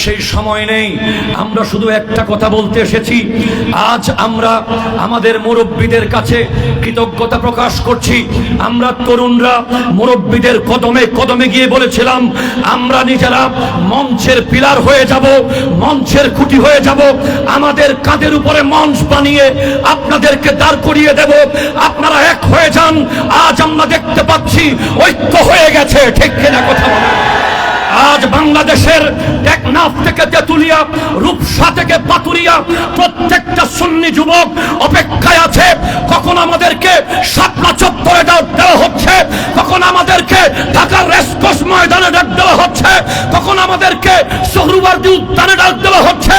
সেই সময় নেই। আমরা শুধু একটা কথা বলতে এসেছি, আজ আমরা আমাদের মুরব্বীদের কাছে কৃতজ্ঞতা প্রকাশ করছি। আমরা তরুণরা মুরব্বীদের কদমে কদমে গিয়ে বলেছিলাম আমরা নিজেরা মঞ্চের পিলার হয়ে যাব, মঞ্চের খুঁটি হয়ে যাব, আমাদের কাঁধের উপরে মঞ্চ বানিয়ে আপনাদেরকে দাঁড় করিয়ে দেব, আপনারা এক হয়ে যান। আজ আমরা দেখতে পাচ্ছি ঐক্য হয়ে গেছে, ঠিক কিনা কথা বলেন? আজ বাংলাদেশের টেকনাফ থেকে তেতুলিয়া, রূপসা থেকে পাতুরিয়া প্রত্যেকটা সুন্নি যুবক অপেক্ষায় আছে কখন আমাদেরকে শাপলা চত্বরে দেওয়া হচ্ছে, কখন আমাদেরকে ঢাকার রেসকোর্স ময়দানে ডাক দেওয়া হচ্ছে, কখন আমাদেরকে সোহরাওয়ার্দী উদ্যানে ডাক দেওয়া হচ্ছে।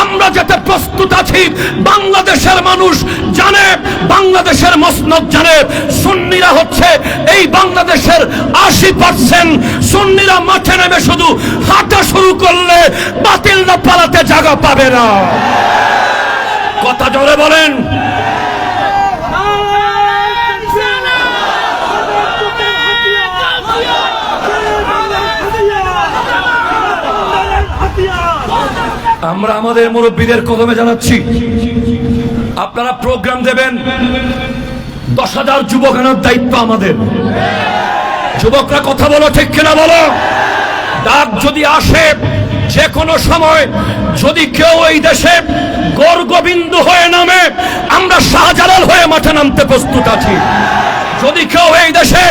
আমরা যেতে প্রস্তুত আছি। বাংলাদেশের মানুষ জানে, বাংলাদেশের মসনদ জানে, সুন্নিরা হচ্ছে এই বাংলাদেশের 80%। সুন্নিরা মাঠে নেমে শুধু হাঁটা শুরু করলে বাতিলরা পালাতে জায়গা পাবে না। কথা জোরে বলেন। আমরা আমাদের মুরব্বীদের কদমে জানাচ্ছি, আপনারা প্রোগ্রাম দেবেন, 10,000 যুবক আনার দায়িত্ব আমাদের। যুবকরা কথা বলো, ঠিক কিনা বলো? ডাক যদি আসে যে কোনো সময়, যদি কেউ এই দেশে গৌরগোবিন্দ হয়ে নামে, আমরা শাহজালাল হয়ে মাঠে নামতে প্রস্তুত আছি। যদি কেউ এই দেশে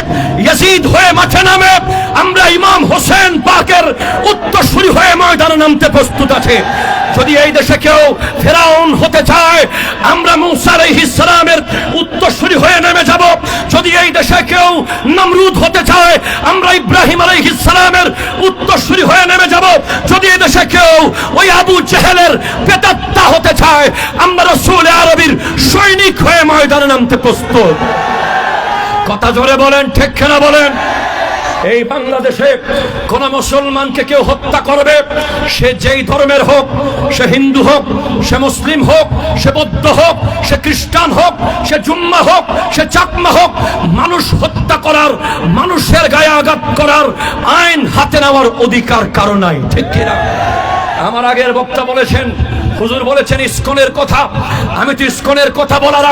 ইয়াজিদ হয়ে মাঠে নামে, আমরা ইমাম হোসেন পাকের উত্তরসূরি হয়ে ময়দানে নামতে প্রস্তুত আছে। যদি এই দেশে কেউ ফেরাউন হতে চায়, আমরা মূসা আলাইহিস সালামের উত্তরসূরি হয়ে নেমে যাব। যদি এই দেশে কেউ নমরুদ হতে চায়, আমরা ইব্রাহিম আলাইহিস সালামের উত্তরসূরি হয়ে নেমে যাব। যদি এই দেশে কেউ ওই আবু জেহেলের প্রেতাত্মা হতে চায়, আমরা রাসূল আরবীর সৈনিক হয়ে ময়দানে নামতে প্রস্তুত। কথা জোরে বলেন, ঠিক কিনা বলেন? এই বাংলাদেশে কোন মুসলমানকে কেউ হত্যা করবে, সে যেই ধর্মের হোক, সে হিন্দু হোক, সে মুসলিম হোক, সে বৌদ্ধ হোক, সে খ্রিস্টান হোক, সে জুম্মা হোক, সে চাকমা হোক, মানুষ হত্যা করার, মানুষের গায়ে আঘাত করার আইন হাতে নেওয়ার অধিকার কারো নাই, ঠিক কিনা? আমার আগের বক্তা বলেছেন, হুজুর বলেছেন ইসকনের কথা। আমি তো ইসকনের কথা বলার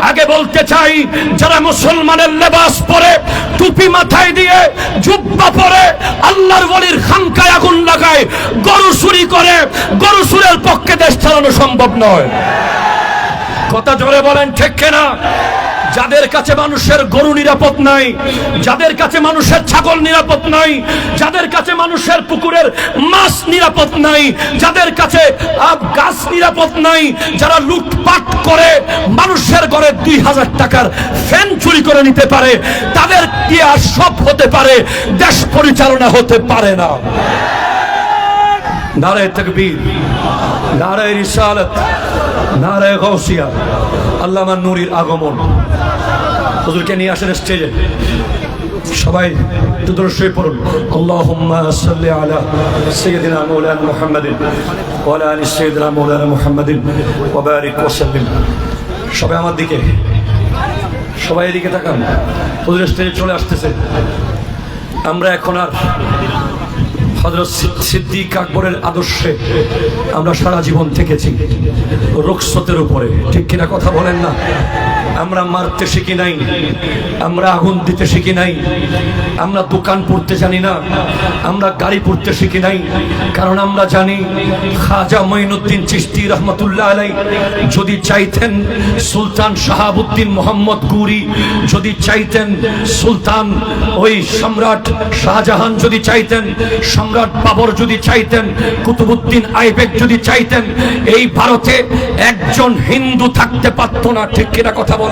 আগে বলতে চাই, যারা মুসলমানের লেবাস পরে, টুপি মাথায় দিয়ে, জুব্বা পরে, আল্লাহর ওলির খানকায় আগুন লাগায়, গরু চুরি করে, গরু চুরের পক্ষে দেশ চালানো সম্ভব নয়। কথা জোরে বলেন, ঠিক কিনা? যাদের কাছে মানুষের গরু নিরাপদ নাই, যাদের কাছে মানুষের ছাগল নিরাপদ নাই, যাদের কাছে মানুষের পুকুরের মাছ নিরাপদ নাই, যাদের কাছে গাছ নিরাপদ নাই, যারা লুটপাট করে মানুষের ঘরে 2000 টাকার ফ্যান চুরি করে নিতে পারে, তাদের কি আর সব হতে পারে? দেশ পরিচালনা হতে পারে না। নারায়ে তাকবীর, নারায়ে রিসালাত, নারায়ে গাউসিয়া। আল্লামা নূরীর আগমন। হুজুরকে নিয়ে আসেন স্টেজে, সবাই দুরূদ শরীফ পড়ুন। আল্লাহুম্মা সাল্লি আলা সাইয়্যিদিনা মাওলানা মুহাম্মাদিন ওয়া আলা আলি সাইয়্যিদিনা মাওলানা মুহাম্মাদিন ওয়া বারিক ওয়া সাল্লিম। সবাই আমার দিকে, সবাই এদিকে তাকান। হুজুর স্টেজে চলে আসতেছে। আমরা এখন আর হযরত সিদ্দিক আকবরের আদর্শে আমরা সারা জীবন থেকেছি, রুখসতের উপরে, ঠিক কিনা কথা বলেন না? আমরা মারতে শিখি নাই, আমরা আগুন দিতে শিখি নাই, আমরা দোকান পড়তে জানি না, আমরা গাড়ি পড়তে শিখি নাই। কারণ আমরা জানি খাজা মঈনুদ্দিন চিশতি রহমতুল্লাহ আলাইহি যদি চাইতেন, সুলতান শাহাবুদ্দিন মোহাম্মদ গুরি যদি চাইতেন, সুলতান ওই সম্রাট শাহজাহান যদি চাইতেন, সম্রাট বাবর যদি চাইতেন, কুতুবউদ্দিন আইবেক যদি চাইতেন, এই ভারতে একজন হিন্দু থাকতে পারত না, ঠিক কিনা কথা বলেন?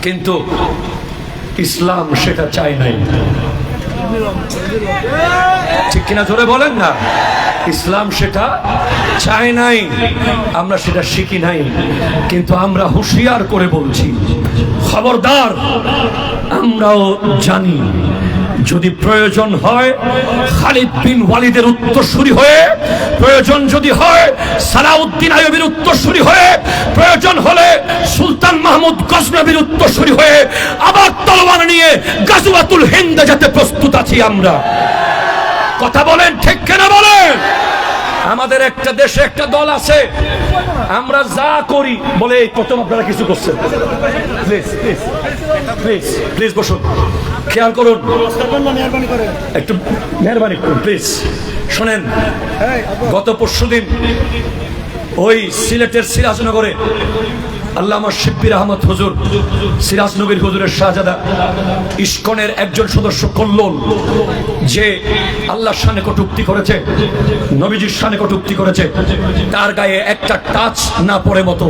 কিন্তু ইসলাম সেটা চায় নাই, ঠিক কিনা জোরে বলেন না? ইসলাম সেটা চায় নাই, আমরা সেটা শিখি নাই। কিন্তু আমরা হুঁশিয়ার করে বলছি, খবরদার, আমরাও জানি যদি প্রয়োজন হয় খালিদ বিন ওয়ালিদের উত্তরসূরি হয়ে, প্রয়োজন যদি হয় সালাউদ্দিন আইয়ুবীর উত্তরসূরি হয়ে, প্রয়োজন হলে সুলতান মাহমুদ গজনবীর উত্তরসূরি হয়ে আবার তলোয়ার নিয়ে গাজওয়াতুল হিন্দে যেতে প্রস্তুত আছি আমরা। কথা বলেন ঠিক কিনা বলেন? আমাদের একটা দেশে একটা দল আছে, আমরা যা করি বলে এই প্রথম আপনারা কিছু করছেন। প্লিজ প্লিজ প্লিজ প্লিজ বসুন, খেয়াল করুন, একটু মেহরবানি করুন প্লিজ। শোনেন, গত পরশুদিন ওই সিলেটের সিরাজনগরে আল্লামা শিব্বির আহমদ হুজুর, সিরাজনগর হুজুরের শাহজাদা, ইস্কনের একজন সদস্য কল্লোল, যে আল্লাহর শানে কটূক্তি করেছে, নবীজির শানে কটূক্তি করেছে, তার গায়ে একটা টাচ না পড়ে মতো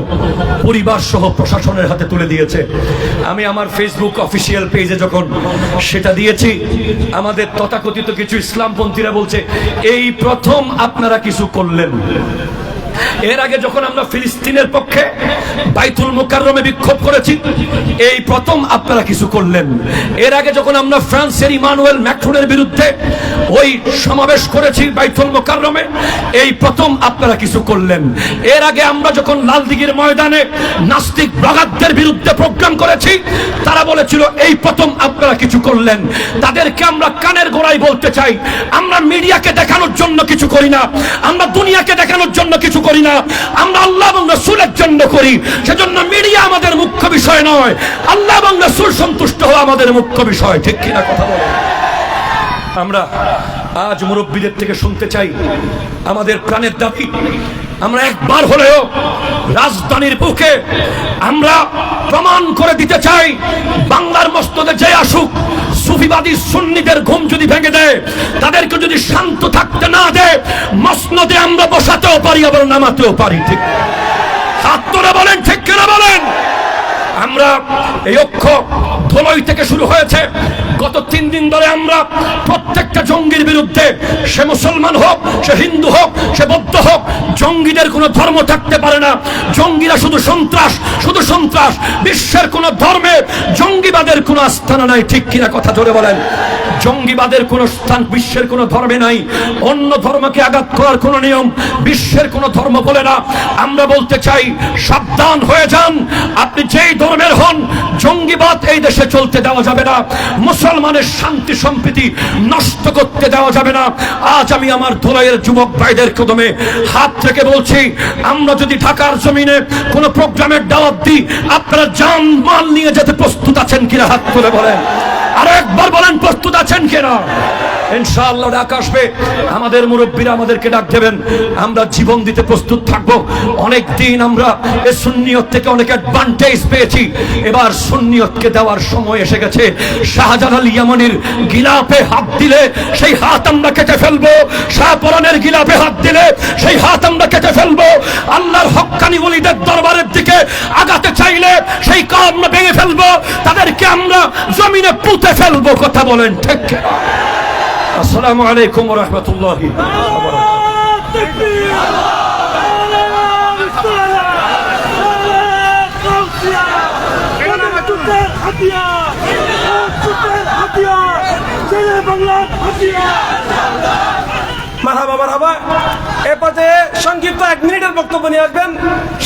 পরিবার সহ প্রশাসনের হাতে তুলে দিয়েছে। আমি আমার ফেসবুক অফিসিয়াল পেজে যখন সেটা দিয়েছি, আমাদের তথাকথিত কিছু ইসলামপন্থীরা বলছে এই প্রথম আপনারা কিছু করলেন। এর আগে যখন আমরা ফিলিস্তিনের পক্ষে বাইতুল মুকাররমে বিক্ষোভ করেছি, এই প্রথম আপনারা কিছু করলেন। এর আগে যখন আমরা ফ্রান্সের ইমানুয়েল ম্যাক্রনের বিরুদ্ধে ওই সমাবেশ করেছি বাইতুল মুকাররমে, এই প্রথম আপনারা কিছু করলেন। এর আগে আমরা যখন লালদিঘির ময়দানে নাস্তিক ব্লগারদের বিরুদ্ধে প্রোগ্রাম করেছি, তারা বলেছিল এই প্রথম আপনারা কিছু করলেন। তাদেরকে আমরা কানের গোড়ায় বলতে চাই, আমরা মিডিয়াকে দেখানোর জন্য কিছু করি না, আমরা দুনিয়াকে দেখানোর জন্য কিছু করি না, আমরা আল্লাহ এবং রাসূলের জন্য করি। সেজন্য মিডিয়া আমাদের মুখ্য বিষয় নয়, আল্লাহ এবং রাসূল সন্তুষ্ট হওয়া আমাদের মুখ্য বিষয়। ঠিক কিনা কথা বলে? আমরা আজ মুরব্বীদের থেকে শুনতে চাই, আমাদের প্রাণের দাবি, আমরা একবার হলেও রাজধানীর বুকে আমরা প্রমাণ করে দিতে চাই, বাংলার মসনদে যে আসুক, সুফিবাদী সুন্নিদের ঘুম যদি ভেঙে দেয়, তাদেরকে যদি শান্ত থাকতে না দেয়, মসনদে আমরা বসাতেও পারি, আবার নামাতেও পারি। ঠিক হাত তুলে বলেন ঠিক কিনা বলেন? আমরা এই ঐক্য ধুলোই থেকে শুরু হয়েছে। গত 3 দিন ধরে আমরা প্রত্যেকটা জঙ্গির বিরুদ্ধে, সে মুসলমান হোক, সে হিন্দু হোক, সে বৌদ্ধ হোক, জঙ্গিদের কোনো ধর্ম থাকতে পারে না। জঙ্গিরা শুধু সন্ত্রাস, শুধু সন্ত্রাস। বিশ্বের কোনো ধর্মে জঙ্গিবাদের কোনো আস্থানা নাই। ঠিক কিনা কথা জোরে বলেন? জঙ্গিবাদের কোনো স্থান বিশ্বের কোনো ধর্মে নাই। অন্য ধর্মকে আঘাত করার কোনো নিয়ম বিশ্বের কোনো ধর্ম বলে না। আমরা বলতে চাই, সাবধান হয়ে যান, আপনি যেই ধর্মের হন, জঙ্গিবাদ এই দেশে চলতে দেওয়া যাবে না। মুসলমানের শান্তি সম্প্রীতি নষ্ট করতে দেওয়া যাবে না। আজ আমি আমার ধুলাইয়ের যুবক ভাইদের কদমে হাত রেখে বলছি, আমরা যদি ঢাকার জমিনে কোনো প্রোগ্রামের দাওয়াত দিই, আপনারা জান মাল নিয়ে যেতে প্রস্তুত আছেন কিনা? হাত তুলে বলেন, আরো একবার বলেন, প্রস্তুত আছেন কিনা? ইনশাআল্লাহ ডাক আসবে, আমাদের মুরব্বীরা আমাদেরকে ডাক দেবেন, আমরা জীবন দিতে প্রস্তুত থাকবো। অনেক দিন আমরা এই সুন্নিয়ত থেকে অনেক অ্যাডভান্টেজ পেয়েছি, এবার সুন্নিয়তকে দেওয়ার সময় এসে গেছে। শাহজালাল ইয়ামানির গিলাফে হাত দিলে সেই হাত আমরা কেটে ফেলবো, শাহপরানের গিলাফে হাত দিলে সেই হাত আমরা কেটে ফেলবো। আল্লাহর হক্কানি ওলিদের দরবারের দিকে আগাতে চাইলে সেই কাজ আমরা ভেঙে ফেলবো, তাদেরকে আমরা জমিনে পুঁতে ফেলবো। কথা বলেন ঠিক কিনা? আসসালামু আলাইকুম ওয়া রাহমাতুল্লাহি ওয়া বারাকাতুহু। মারহাবা মারহাবা। এ পর্যায়ে সংক্ষিপ্ত 1 মিনিটের বক্তব্য নিয়ে আসবেন,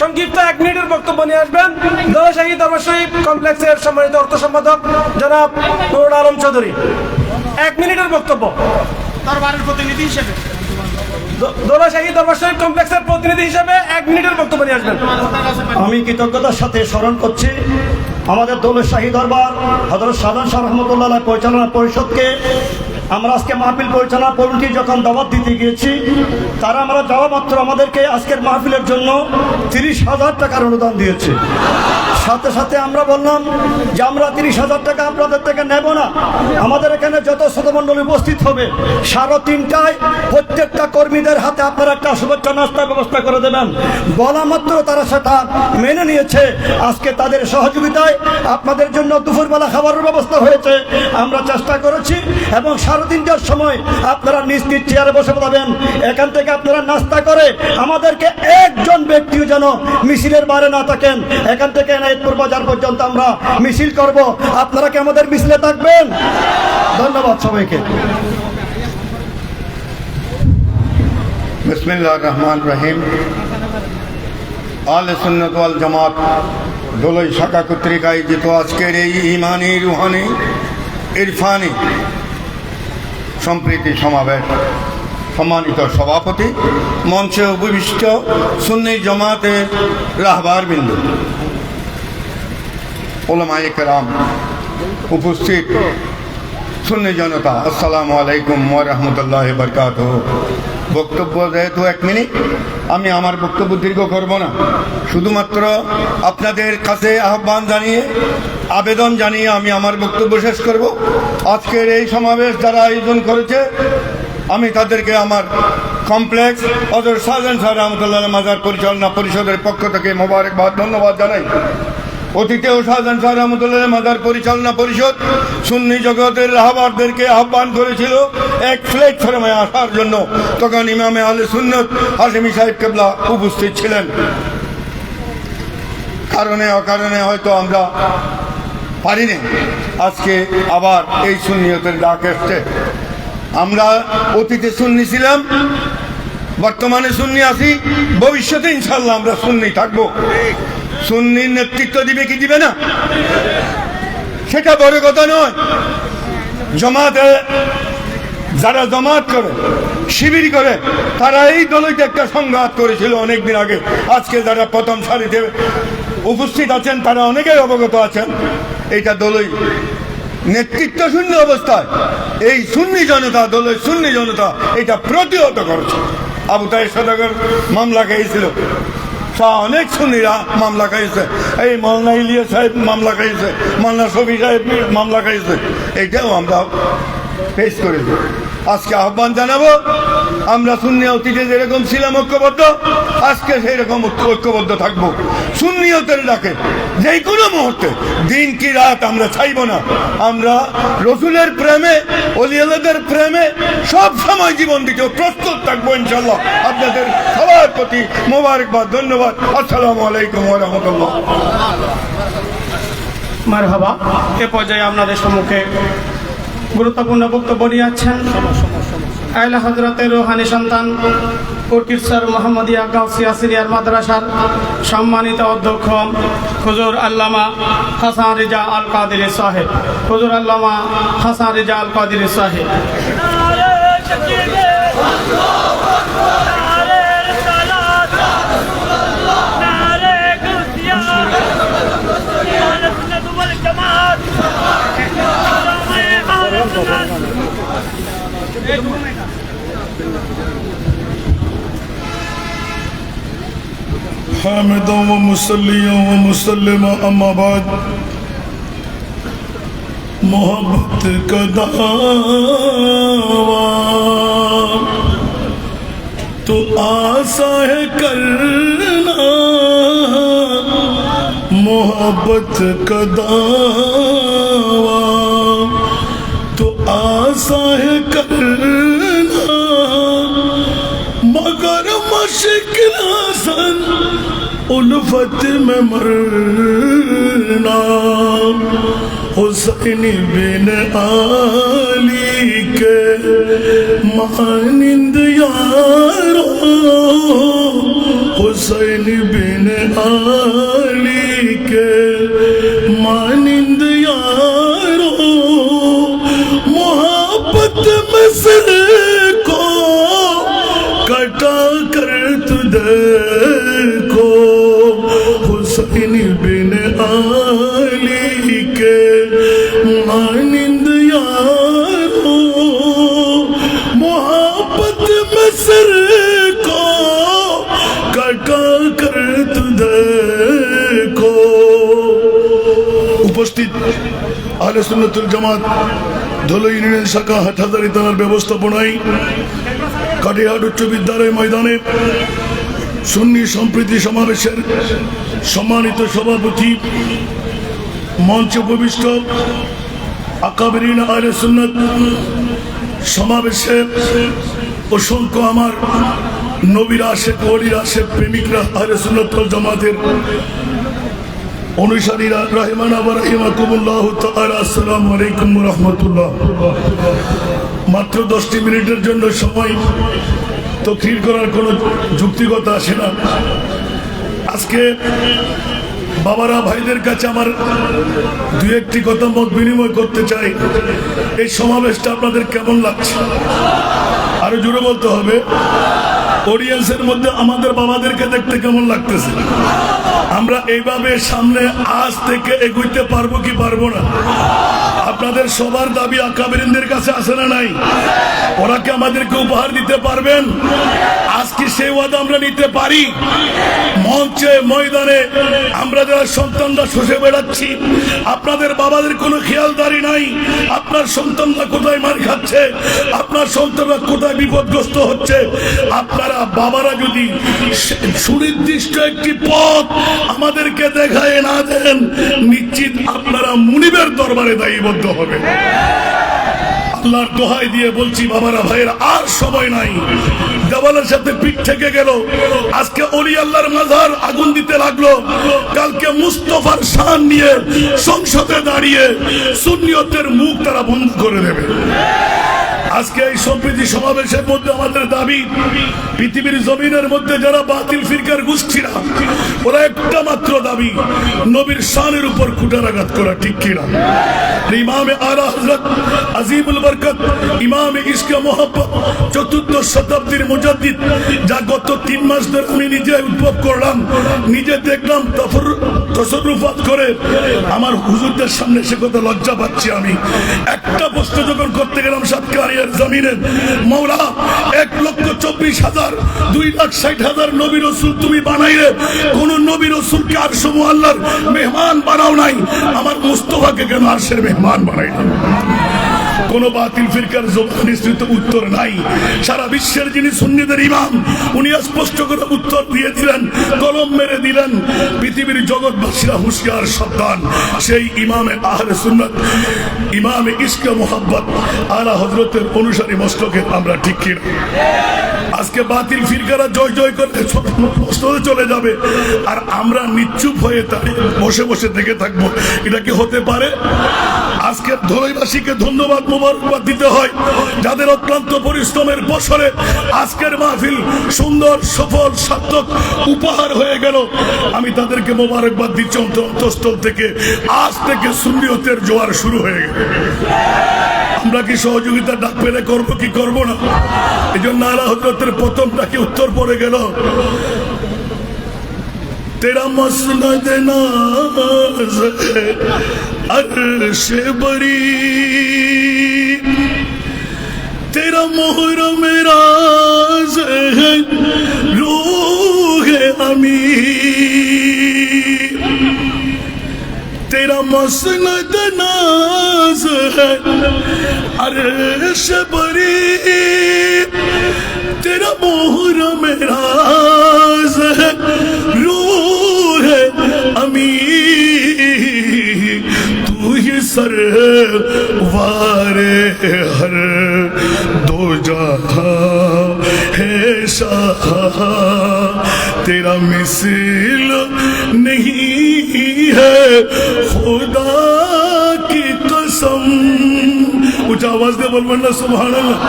সংক্ষিপ্ত 1 মিনিটের বক্তব্য নিয়ে আসবেন দোলাশাহী দরবার শরীফ কমপ্লেক্সের সম্মানিত অর্থ সম্পাদক জনাব নুরুল আলম চৌধুরী। 1 মিনিটের বক্তব্য দরবারের প্রতিনিধি হিসেবে, দোলাশাহী দরবার শরীফ কমপ্লেক্সের প্রতিনিধি হিসেবে 1 মিনিটের বক্তব্য নিয়ে আসবেন। আমি কৃতজ্ঞতার সাথে স্মরণ করছি আমাদের দোলাশাহী দরবার হযরত শাহজাহান শাহ রহমতুল্লাহ পরিচালনা পরিষদকে। আমরা আজকে মাহফিল পরিচালনা কমিটি যখন দাওয়াত দিতে গিয়েছি, তারা আমরা যাওয়া মাত্র আমাদেরকে আজকের মাহফিলের জন্য 30,000 টাকার অনুদান দিয়েছে। সাথে সাথে আমরা বললাম যে আমরা 30,000 টাকা আপনাদের থেকে নেব না, আমাদের এখানে যত শতমণ্ডলী উপস্থিত হবে 3:30টায় প্রত্যেকটা কর্মীদের হাতে আপনারা একটা শুভেচ্ছা নাস্তার ব্যবস্থা করে দেবেন। বলা মাত্র তারা সেটা মেনে নিয়েছে। আজকে তাদের সহযোগিতায় আপনাদের জন্য দুপুরবেলা খাবারের ব্যবস্থা হয়েছে। আমরা চেষ্টা করেছি এবং 3:30টার সময় আপনারা নিজ নিজ চেয়ারে বসে পড়াবেন। এখান থেকে আপনারা নাস্তা করে আমাদেরকে একজন ব্যক্তিও যেন মিছিলের বাইরে না থাকেন। এখান থেকে এনায়েতপুর বাজার পর্যন্ত আমরা মিছিল করব। আপনারা কি আমাদের মিছিলে থাকবেন? ধন্যবাদ সবাইকে। বিসমিল্লাহির রহমানির রহিম। আহলে সুন্নাত ওয়াল জামাত দোলাই শাখা কর্তৃক আয়োজিত আজকের এই ইমানি, রুহানি, ইরফানি সম্প্রীতি সমাবেশ সম্মানিত সভাপতি, মঞ্চে উপবিষ্ট সুন্নি জামাতের রাহবার বিন্দু, ওলামায়ে কেরাম, উপস্থিত সুন্নি জনতা, আসসালামু আলাইকুম ওয়া রাহমাতুল্লাহি ওয়া বারাকাতুহু। বক্তব্য যেহেতু 1 মিনিট, আমি আমার বক্তব্য দীর্ঘ করব না, শুধুমাত্র আপনাদের কাছে আহ্বান জানিয়ে, আবেদন জানিয়ে আমি আমার বক্তব্য শেষ করব। আজকের এই সমাবেশ যারা আয়োজন করেছে, আমি তাদেরকে আমার কমপ্লেক্স হযরত শাহজাহান শাহ রহমতুল্লাহ মাজার পরিচালনা পরিষদের পক্ষ থেকে মোবারকবাদ, ধন্যবাদ জানাই। অতীতেও শাহজাহান শাহ রহমতুল্লাহ মাজার পরিচালনা পরিষদ সুন্নি জগতের রাহবারদেরকে আহ্বান করেছিল এক প্ল্যাটফর্মে আসার জন্য, তখন ইমামে আহলে সুন্নত হাশেমি সাহেব কেবলা উপস্থিত ছিলেন। কারণে অকারণে হয়তো আমরা পারিনি, আজকে আবার এই সুন্নিয়তের ডাক এসছে। আমরা অতীতে সুন্নি ছিলাম, বর্তমানে সুন্নি আছি, ভবিষ্যতে ইনশাল্লাহ আমরা সুন্নি থাকবো। সুন্নির নেতৃত্ব দিবে কি দিবে না সেটা বড় কথা নয়। জামাতে যারা জামাত করে, শিবির করে, তারা এই দলইতে একটা সংঘাত করেছিল অনেকদিন আগে। আজকে যারা প্রথম সারিতে উপস্থিত আছেন তারা অনেকেই অবগত আছেন। এইটা দলই নেতৃত্ব শূন্য অবস্থায় এই সুন্নি জনতা, দলের সুন্নি জনতা এটা প্রতিহত করেছে। আবু তাহের সদাগর মামলা খেয়েছিল, অনেক সুন্নিরা মামলা খাইছে, এই মৌলানা ইলিয়াস সাহেব মামলা খাইছে, মৌলানা শফি সাহেব মামলা খাইছে, এইটাও আমরা পেশ করেছি। আজকে আহ্বান জানাবো, আমরা সুন্নি অতীতে যেরকম ছিলাম ঐক্যবদ্ধ, আজকে সেই রকম ঐক্যবদ্ধ থাকবো। সুন্নিয়তের ডাকে যে কোনো মুহূর্তে, দিন কি রাত আমরা চাইব না। আমরা রসুলের প্রেমে, ওলিয়াদের প্রেমে সব সময় জীবন দিতে প্রস্তুত থাকবো ইনশাল্লাহ। আপনাদের সবার প্রতি মোবারকবাদ, ধন্যবাদ। আসসালামু আলাইকুম ওয়া রাহমাতুল্লাহ। মারহাবা। এ পর্যায়ে আপনাদের সম্মুখে গুরুত্বপূর্ণ বক্তব্য নিয়ে যাচ্ছেন আয়লা হযরতের রুহানি সন্তান কোরকিরসর মোহাম্মদিয়া গাউসিয়া সিরিয়ার মাদ্রাসার সম্মানিত অধ্যক্ষ হুজুর আল্লামা হাসান রেজা আল কাদেরী সাহেব। হুজুর আল্লামা হাসান রেজা আল কাদেরী সাহেব। حامدا ومصليا ومسلما اما بعد محبت کا دعویٰ تو آسا ہے کرنا محبت کا دعویٰ تو آسا ہے کرنا مگر مشکل آسان الفت میں مرنا حسین بن علی کے مانند یارو حسین بن علی کے مانند یارو محبت میں سر کو کٹا کر تو دیکھو حسین بن علی کے مانند یارو محبت میں سر کو کٹا کر تو دیکھو। উপস্থিত আহলে সুন্নাতুল জামাত ধুলো ইউনিয়ন শাখা হাটহাজারী থানার ব্যবস্থাপনায় কাটিহাট উচ্চ বিদ্যালয় ময়দানে সুন্নি সম্প্রীতি সমাবেশের সম্মানিত সভাপতি, মঞ্চে উপবিষ্ট আকাবেরিন আহলে সুন্নাত, সমাবেশে অসংখ্য আমার নবীর আশেক, ওলির আশেক, প্রেমিকরা, আহলে সুন্নাত ওয়াল জামাতের অনুসারীরা, রাহিমানা ওয়া রাহিমাকুমুল্লাহ তাআলা, আসসালামু আলাইকুম ওয়া রাহমাতুল্লাহ। মাত্র 10টি মিনিটের জন্য সময় তকরির করার কোনো যুক্তিকতা আসে না। আজকে বাবারা ভাইদের কাছে আমার দু একটি কথা মত বিনিময় করতে চাই। এই সমাবেশটা আপনাদের কেমন লাগছে? আরো জোরে বলতে হবে। অডিয়েন্সের মধ্যে আমাদের বাবাদেরকে দেখতে কেমন লাগতেছে? আমরা এইভাবে সামনে আজ থেকে এগোইতে পারবো কি পারবো না? আপনাদের সবার দাবি আকাবেরিনদের কাছে আছে না নাই? ওরা কি আমাদেরকে উপহার দিতে পারবেন? আজ কি সেই ওয়াদা আমরা নিতে পারি? মঞ্চে ময়দানে আমরা যারা সন্তানরা শোষে বেড়াচ্ছি, আপনাদের বাবাদের কোনো খেয়ালদারি নাই। আপনার সন্তানরা কোথায় মার খাচ্ছে, আপনার সন্তানরা কোথায় বিপদগ্রস্ত হচ্ছে। আপনারা বাবারা যদি সুনির্দিষ্ট একটি পথ আমাদেরকে দেখায় না দেন, নিশ্চিত আপনারা মুনিবের দরবারে দায়ীবদ্ধ হবে। আল্লাহর দোহাই দিয়ে বলছি বাবারা ভাইয়েরা, আর সময় নাই। দেওয়ালের সাথে পিঠ থেকে গেল। আজকে ওলি আল্লাহর মাজার আগুন দিতে লাগলো, কালকে মুস্তফার শান নিয়ে সংসদে দাঁড়িয়ে সুন্নিয়তের মুখ তারা বন্ধ করে দেবে। আজকে এই সম্প্রীতি সমাবেশের মধ্যে আমাদের দাবি, পৃথিবীর জমিনের মধ্যে যারা বাতিল ফিরকার গোষ্ঠীরা, ওরা একটা মাত্র দাবি, নবীর শানের উপর কুঠারাঘাত করা, ঠিক কিনা? ইমামে আলা হযরত আজিমুল বরকত ইমামে ইশকে মোহাব্বত ৪র্থ শতাব্দীর মুজাদ্দিদ, যা গত ৩ মাস ধরে আমি নিজে উদ্ভব করলাম, নিজে দেখলাম, তসররুফাত করে আমার হুজুরদের সামনে সে কথা লজ্জা পাচ্ছি। আমি একটা প্রশ্ন যখন করতে গেলাম সাতকারিয়ার জমিনে, মওলা ১,২৪,০০০ ২,৬০,০০০ নবী রাসূল তুমি বানাইলে, কোন নবী রাসূলকে আরশ মুআল্লার মেহমান বানাও নাই, আমার মুস্তাফাকে কেন আরশের মেহমান বানাইলে? কোন বাতিল ফিরকার নিশ্চিত উত্তর নাই। সারা বিশ্বের যিনি সুন্নিদের ইমাম, উনি স্পষ্ট করে উত্তর দিয়ে দিলেন, কলম মেরে দিলেন। পৃথিবীর জগৎবাসীরা হুঁশিয়ার সাবধান, সেই ইমামে আহলে সুন্নাত ইমামে ইশকে মোহাব্বত আলা হযরতের অনুসারী মস্তকের আমরা ঠিক কিনা? আজকে বাতিল ফিরকারা জয় জয় করে চলে যাবে, আর আমরা নিশ্চুপ হয়ে বসে বসে দেখে থাকবো। এটা কি হতে পারে? আজকের ধলইবাসীকে ধন্যবাদ মোবারকবাদ দিতে হয়, যাদের অক্লান্ত পরিশ্রমের বছরে আজকের মাহফিল সুন্দর সফল সার্থক উপহার হয়ে গেল। আমি তাদেরকে মোবারকবাদ দিচ্ছি অন্তঃস্থল থেকে। আজ থেকে সুন্নিয়তের জোয়ার শুরু হয়ে গেল। আমরা কি সহযোগিতা ডাক পেলে করবো কি করবো না? এই জন্য আলা হযরতের প্রথমটা কি উত্তর পড়ে গেল, তেরা মসনদ নাজ है अर्श बरी, तेरा मुहर्रम राज है रूह अमी, तेरा मसनद नाज है अर्श बरी, तेरा मुहर्रम राज है रूह अमी, तू ही सरवारे हर दो जहां है शाह, तेरा मिसल नहीं है खुदा की कसम। उच्च आवाज दे बोलবেন না সুবহানাল্লাহ।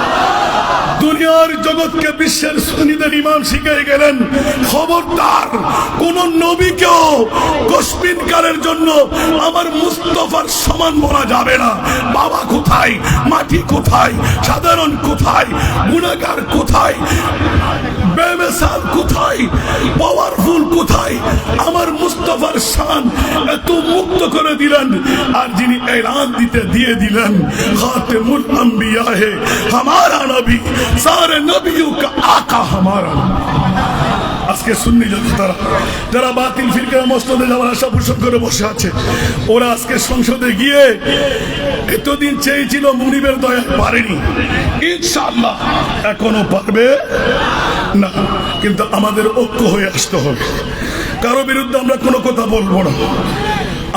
দুনিয়ার জগৎকে বিশ্বের সুন্নিদের ইমাম শিখাই গেলেন, খবরদার কোন নবীকেও কসমিনকারের জন্য আমার মুস্তাফার সমান বলা যাবে না। বাবা কোথায়, মাটি কোথায়, সাধারণ কোথায়, গুনাহগার কোথায়, বেমিসাল কোথায়, পাওয়ারফুল কোথায়, আমার মুস্তাফার শান এত মুক্ত করে দিলেন। আর যিনি এলান দিয়ে দিলেন, খাতেমুল আম্বিয়া হে হামারা নবী, सारे नबियों का आका हमारा। আজকে সুন্নি জনতারা যারা বাতিল ফিরকার মসনদে যাওয়ার আশা পোষণ করে বসে আছে, ওরা আজকে সংসদে গিয়ে এতদিন চেয়েছিল মুনিবের দয়া, পারেনি। ইনশাআল্লাহ এখনো পারবে না, কিন্তু আমাদের ঐক্য হয়ে আসতে হবে। কারো বিরুদ্ধে আমরা কোনো কথা বলবো না।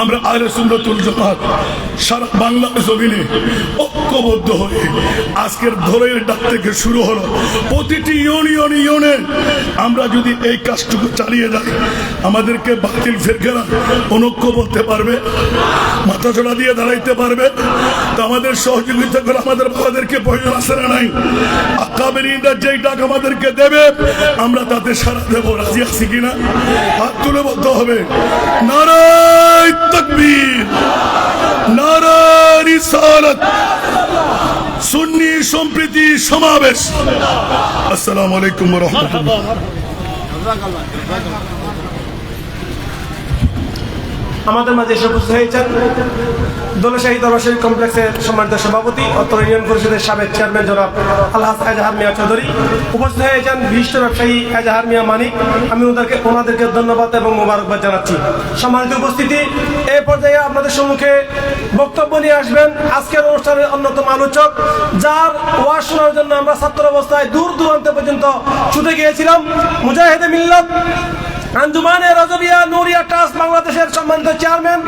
আমরা আহলে সুন্নাতুল জামাত সারা বাংলাদেশ জমিনে ঐক্যবদ্ধ হয়ে আজকের ধরের ডাক থেকে শুরু হলো প্রতিটি ইউনিয়নে আমরা যদি এই কাজটুকু চালিয়ে যাই আমাদেরকে বাতিল ফেরকারা অনৈক্য বলতে পারবে, মাথা চড়া দিয়ে দাঁড়াইতে পারবে? তো আমাদের সহযোগিতা করে আমাদের বাবাদেরকে প্রয়োজন আছে না নাই? আকাবেরিনরা যেই ডাক আমাদেরকে দেবে আমরা তাতে সাড়া দেবো, রাজি আছি কিনা? হাত তুলে বলতে হবে নারায়ে তাকবীর, নারায়ে রিসালাত, সুন্নি সম্প্রীতি সমাবেশ। আসসালামু আলাইকুম ওয়া রাহমাতুল্লাহ। আমাদের মাঝে এসে উপস্থিত হয়েছেন দোলশাহী দরবার শরীফ কমপ্লেক্সের সম্মানিত সভাপতি অত্র ইউনিয়ন পরিষদের সাবেক চেয়ারম্যান জনাব আলহাজ এজাহার মিয়া চৌধুরী, উপস্থিত হয়েছেন বিশিষ্ট ব্যবসায়ী এজাহার মিয়া মানিক। আমি ওনাদেরকে ধন্যবাদ এবং মোবারকবাদ জানাচ্ছি। সম্মানিত উপস্থিতি, এই পর্যায়ে আপনাদের সম্মুখে বক্তব্য নিয়ে আসবেন আজকের অনুষ্ঠানের অন্যতম আলোচক, যার ওয়াজ শোনার জন্য আমরা ছাত্র অবস্থায় দূর দূরান্ত পর্যন্ত ছুটে গিয়েছিলাম। মুজাহিদে মিল্লাত আঞ্জুমানে রাজবিয়া নুরিয়া ট্রাস্ট বাংলাদেশের সম্মানিত চেয়ারম্যান,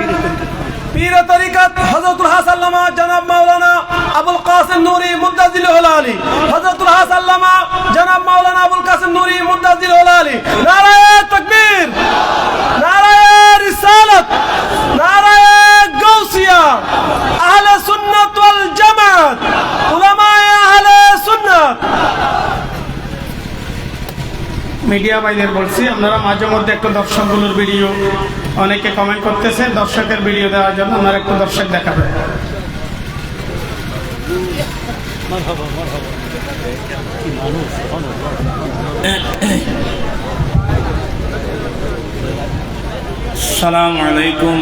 পীর তরিকত হযরতুল হাসাল্লামা জনাব মাওলানা আবুল কাসিম নূরি মুদ্দাজিল আলী, হযরতুল হাসাল্লামা জনাব মাওলানা আবুল কাসিম নূরি মুদ্দাজিল আলী। নারায়ে তাকবীর, নারায়ে রিসালাত, নারায়ে গাউসিয়া, আহলে সুন্নাত ওয়াল জামাত, উলামায়ে আহলে সুন্নাত। মিডিয়া ভাইদের বলছি, আপনারা মাঝে মধ্যে একটু দর্শকগুলোর ভিডিও, অনেকে কমেন্ট করতেছে দর্শকের ভিডিও দেওয়ার জন্য, আপনারা একটু দর্শক দেখাবেন। আসসালামু আলাইকুম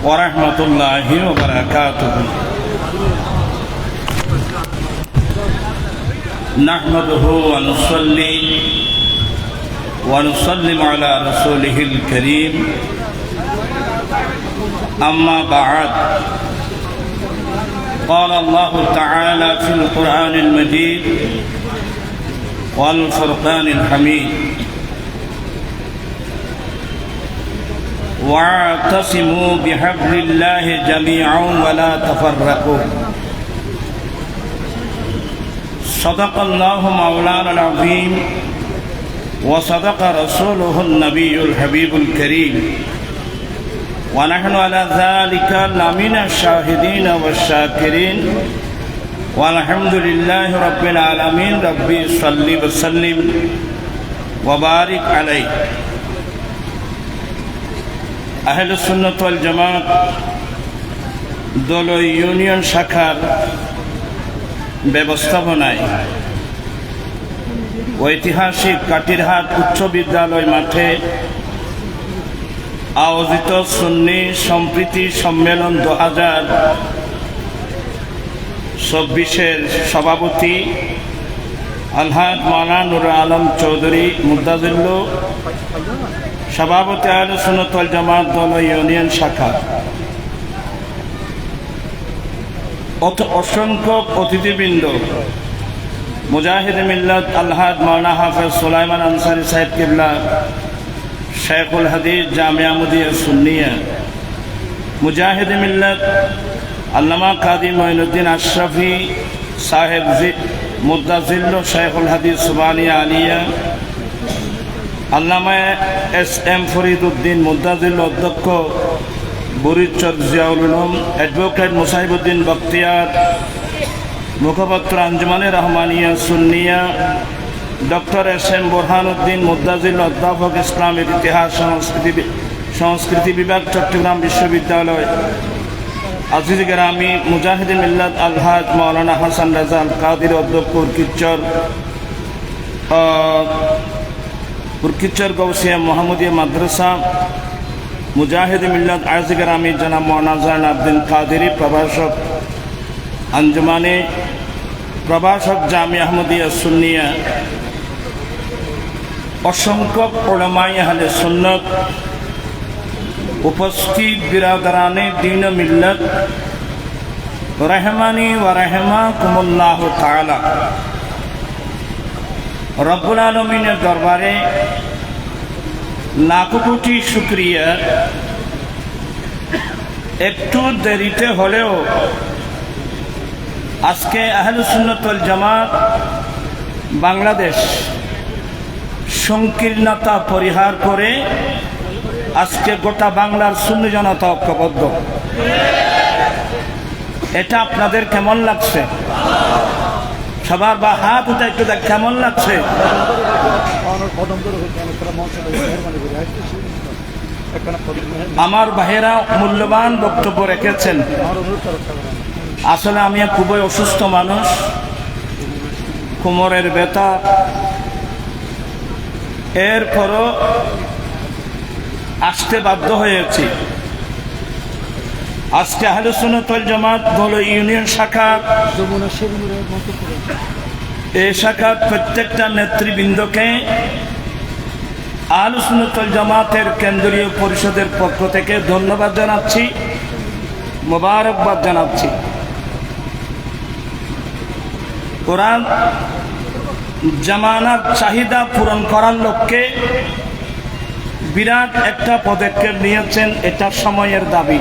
ওয়া রাহমাতুল্লাহি ওয়া বারাকাতুহু। نحمده ونصلي ونسلم على رسوله الكريم أما بعد قال الله تعالى في القرآن المجيد والفرقان الحميد واعتصموا بحبل الله جميعا ولا تفرقوا صدق الله مولانا العظيم وصدق رسوله النبي الحبيب الكريم ونحن على ذلك لمن الشاهدين والشاكرين والحمد لله رب العالمين. ربي صل وسلم وبارك عليه. أهل السنة والجماعة দল ইউনিয়ন শাখার ব্যবস্থাপনায় ঐতিহাসিক কাটিরহাট উচ্চ বিদ্যালয় মাঠে আয়োজিত সুন্নি সম্প্রীতি সম্মেলন 2024-এর সভাপতি আলহাজ মাওলানা নুর আলম চৌধুরী মুদ্দাজিল্লু, সভাপতি আহলে সুন্নাত ওয়াল জামাত দল ইউনিয়ন শাখা, অসংখ্য অতিথিবৃন্দ, মুজাহিদ মিল্লাত আলহাজ মাওলানা হাফেজ সুলাইমান আনসারী সাহেব কিবলা, শেখুল হাদিস জামিয়া মুদিয়া সুন্নিয়া, মুজাহিদ মিল্লাত আল্লামা কাদি মঈনুদ্দিন আশরাফি সাহেব মুদ্দাজিল্লু, শেখুল হাদিস সুবহানিয়া আলিয়া, আল্লামা SM ফরিদউদ্দিন মুদ্দাজিল্লু, অধ্যক্ষ বুরিচর জিয়াউল উলুম, অ্যাডভোকেট মুসাইবুদ্দিন বখতিয়ার, মুখপাত্র আঞ্জুমানে রহমানিয়া সুন্নিয়া, ডক্টর SM বোরহানুদ্দিন মুদ্দাজিল, অধ্যাপক ইসলামের ইতিহাস সংস্কৃতি বিভাগ চট্টগ্রাম বিশ্ববিদ্যালয়, আজিজ গ্রামী মুজাহিদ মিল্লাত আলহাজ মাওলানা হাসান রাজা আল কাদির, অধ্যক্ষ উরকিচ্চর গৌসিয়া মোহাম্মদিয়া মাদ্রাসা, মুজাহিদ মিল্লাত আজিজ গ্রামী জনাব মাওলানা জান আব্দিন কাদেরী, প্রভাষক আঞ্জুমানে, প্রভাষক জামিয়া আহমদিয়া সুন্নিয়া, অসংখ্য উলামায়ে আহলে সুন্নাত, উপস্থিত বিরাদরানে দ্বীন মিল্লাত, রহমানি ওয়া রাহমাকুমুল্লাহ তাআলা। রব্বুল আলামিনের দরবারে লাখো কোটি শুকরিয়া একটু দেরিতে হলেও আজকে আহলুস সুন্নাত ওয়াল জামাত বাংলাদেশ সংকীর্ণতা পরিহার করে আজকে গোটা বাংলার সুন্নি জনতা ঐক্যবদ্ধ। এটা আপনাদের কেমন লাগছে? সবার বা হাত উঠে একটু দেখ কেমন লাগছে? আমার ভাইয়েরা মূল্যবান বক্তব্য রেখেছেন। আসলে আমি খুবই অসুস্থ মানুষ, কোমরের ব্যথা, এরপরও আসতে বাধ্য হয়েছি। আজকে আহলুস সুন্নাত ওয়াল জামাত বলো ইউনিয়ন শাখা, এই শাখার প্রত্যেকটা নেতৃবৃন্দকে আহলুস সুন্নাত ওয়াল জামাতের কেন্দ্রীয় পরিষদের পক্ষ থেকে ধন্যবাদ জানাচ্ছি, মোবারকবাদ জানাচ্ছি। কোরআন জামানার চাহিদা পূরণ করার লক্ষ্যে বিরাট একটা পদক্ষেপ নিয়েছেন, এটা সময়ের দাবি।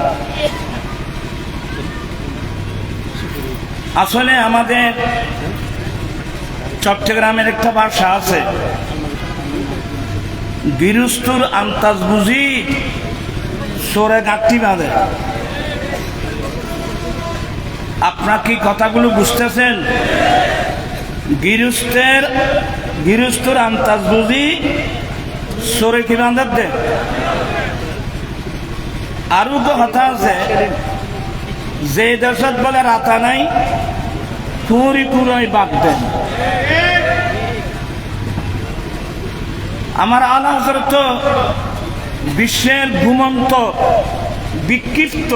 আসলে আমাদের চট্টগ্রামের একটা ভাষা আছে, গৃহস্থর আন্তাজ বুঝি সরে গাঁটটি বাঁধে। আপনার কি কথাগুলো বুঝতেছেন? গৃহস্থর আন্তাজ বুঝি সরে কি বাঁধার দে। আরো কথা আছে, যে দেশত বলে রাতা নাই পুরি পুরোই বাদ দেন। আমার আলা হযরত বিশ্বের ঘুমন্ত বিক্ষিপ্ত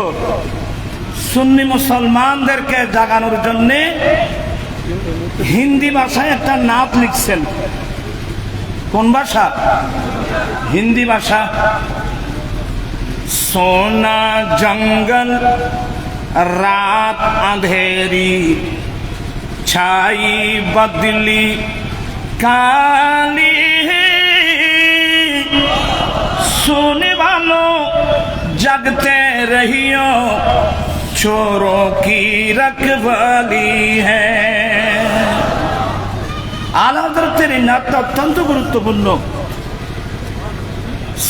সুন্নি মুসলমানদেরকে জাগানোর জন্য হিন্দি ভাষায় একটা নাত লিখছেন। কোন ভাষা? হিন্দি ভাষা। সোনা জঙ্গল রাত আঁধেরি ছাই বদলি কালি सुने वालों जगते रहियो चोरों की रखवाली है। आला हज़रतेर এই নাটটা অত্যন্ত গুরুত্বপূর্ণ।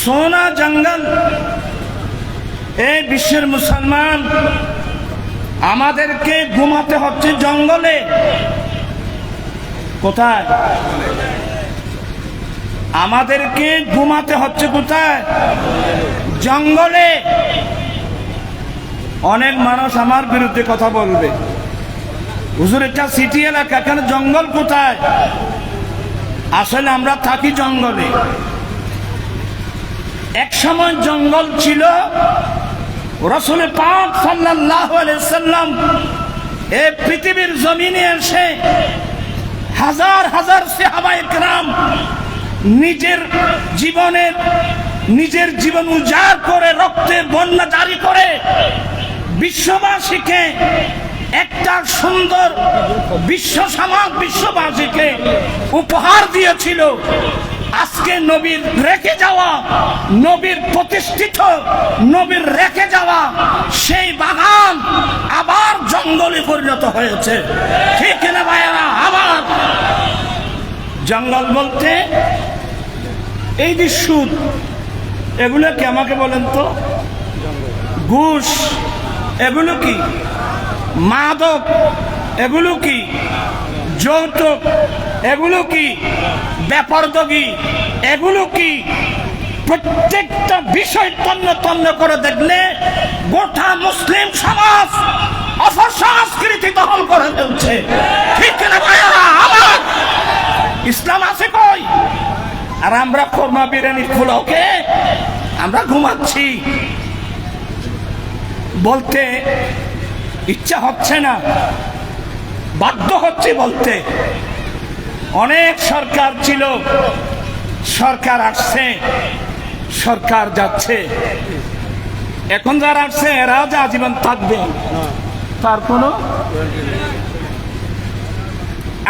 সোনা জঙ্গল, এই বিশ্বের মুসলমান আমাদেরকে ঘুমাতে হচ্ছে জঙ্গলে। কোথায়? আমাদেরকে ঘুমাতে হচ্ছে কোথায়? জঙ্গলে। অনেক মানুষ আমার বিরুদ্ধে কথা বলবে, হুজুর এটা সিটি এলাকা, এখানে জঙ্গল কোথায়? আসলে আমরা থাকি জঙ্গলে। এক সময় জঙ্গল ছিল। রাসূল পাক সাল্লাল্লাহু আলাইহি সাল্লাম এই পৃথিবীর জমিনে এসে হাজার হাজার সাহাবায়ে কেরাম নিজের জীবন উজাড় করে রক্তের বন্যা জারি করে বিশ্ববাসীকে একটা সুন্দর বিশ্ববাসীকে উপহার দিয়েছিল। আজকে নবীর রেখে যাওয়া, নবীর প্রতিষ্ঠিত, নবীর রেখে যাওয়া সেই বাগান আবার জঙ্গলে পরিণত হয়েছে। ঠিক না ভাইরা? আবার জঙ্গল বলতে এই যে সুদ, এগুলো কি আমাকে বলেন তো? ঘুষ এগুলো কি? মাদক এগুলো কি? যৌতুক এগুলো কি? বেপরদগি এগুলো কি? প্রত্যেকটা বিষয় তন্ন তন্ন করে দেখলে গোটা মুসলিম সমাজ অপসংস্কৃতি দখল করে ফেলছে। ঠিক না ভাইরা? আবার ইসলাম আছে কই? আর আমরা কোরমা বিরিয়ানির ফুলকে আমরা ঘুমাচ্ছি। বলতে ইচ্ছা হচ্ছে না, বাধ্য হচ্ছে বলতে। অনেক সরকার ছিল, সরকার আসছে, সরকার যাচ্ছে। এখন যারা আসছে এরা যে আজীবন থাকবে তার কোনো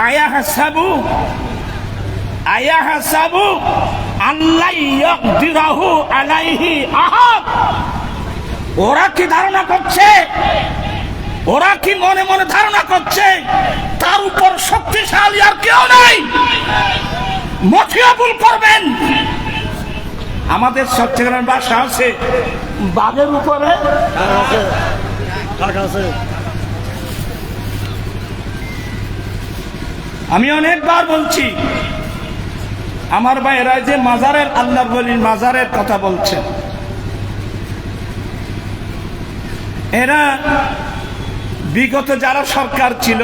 আয়া হাসাবু আল্লাহ ইয়াকদিরাহু আলাইহি আহাদ। ওরা কি ধারণা করছে, ওরা কি মনে মনে ধারণা করছে তার উপর শক্তিশালী আর কেউ নাই? মথিয়া ভুল করবেন। আমাদের সত্যিকারের ভাষা আছে, বাঘের উপরে আমি অনেকবার বলছি, আমার ভাইয়েরা যে মাজারের আল্লাহর ওলির মাজারের কথা বলছেন, এরা বিগত যারা সরকার ছিল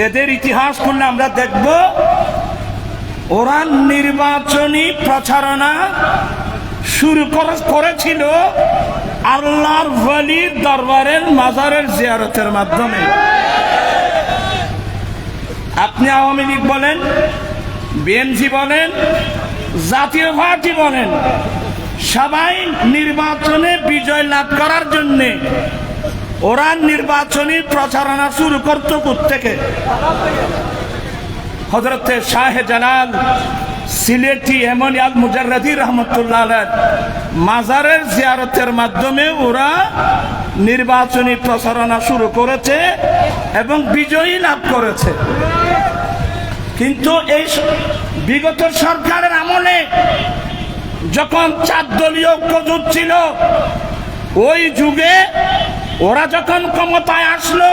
এদের ইতিহাস করলে আমরা দেখব ওরা নির্বাচনী প্রচারণা শুরু করেছিল আল্লাহর ওলির দরবারের মাজারের জিয়ারতের মাধ্যমে। আপনি আওয়ামী লীগ বলেন, বিএনপি বলেন, জাতীয় পার্টি বলেন, সবাই নির্বাচনে বিজয় লাভ করার জন্য ওরা নির্বাচনী প্রচারণা শুরু করত থেকে হযরতে শাহে জালাল সিলেটি এমনি আল মুজাররদি রহমতুল্লাহ আলাইহি মাজারের জিয়ারতের মাধ্যমে ওরা নির্বাচনী প্রচারণা শুরু করেছে এবং বিজয়ী লাভ করেছে। কিন্তু এই বিগত সরকারের আমলে যখন 4 দলীয় ঐক্যজোট ছিল, ওই যুগে ওরা যখন ক্ষমতায় আসলো,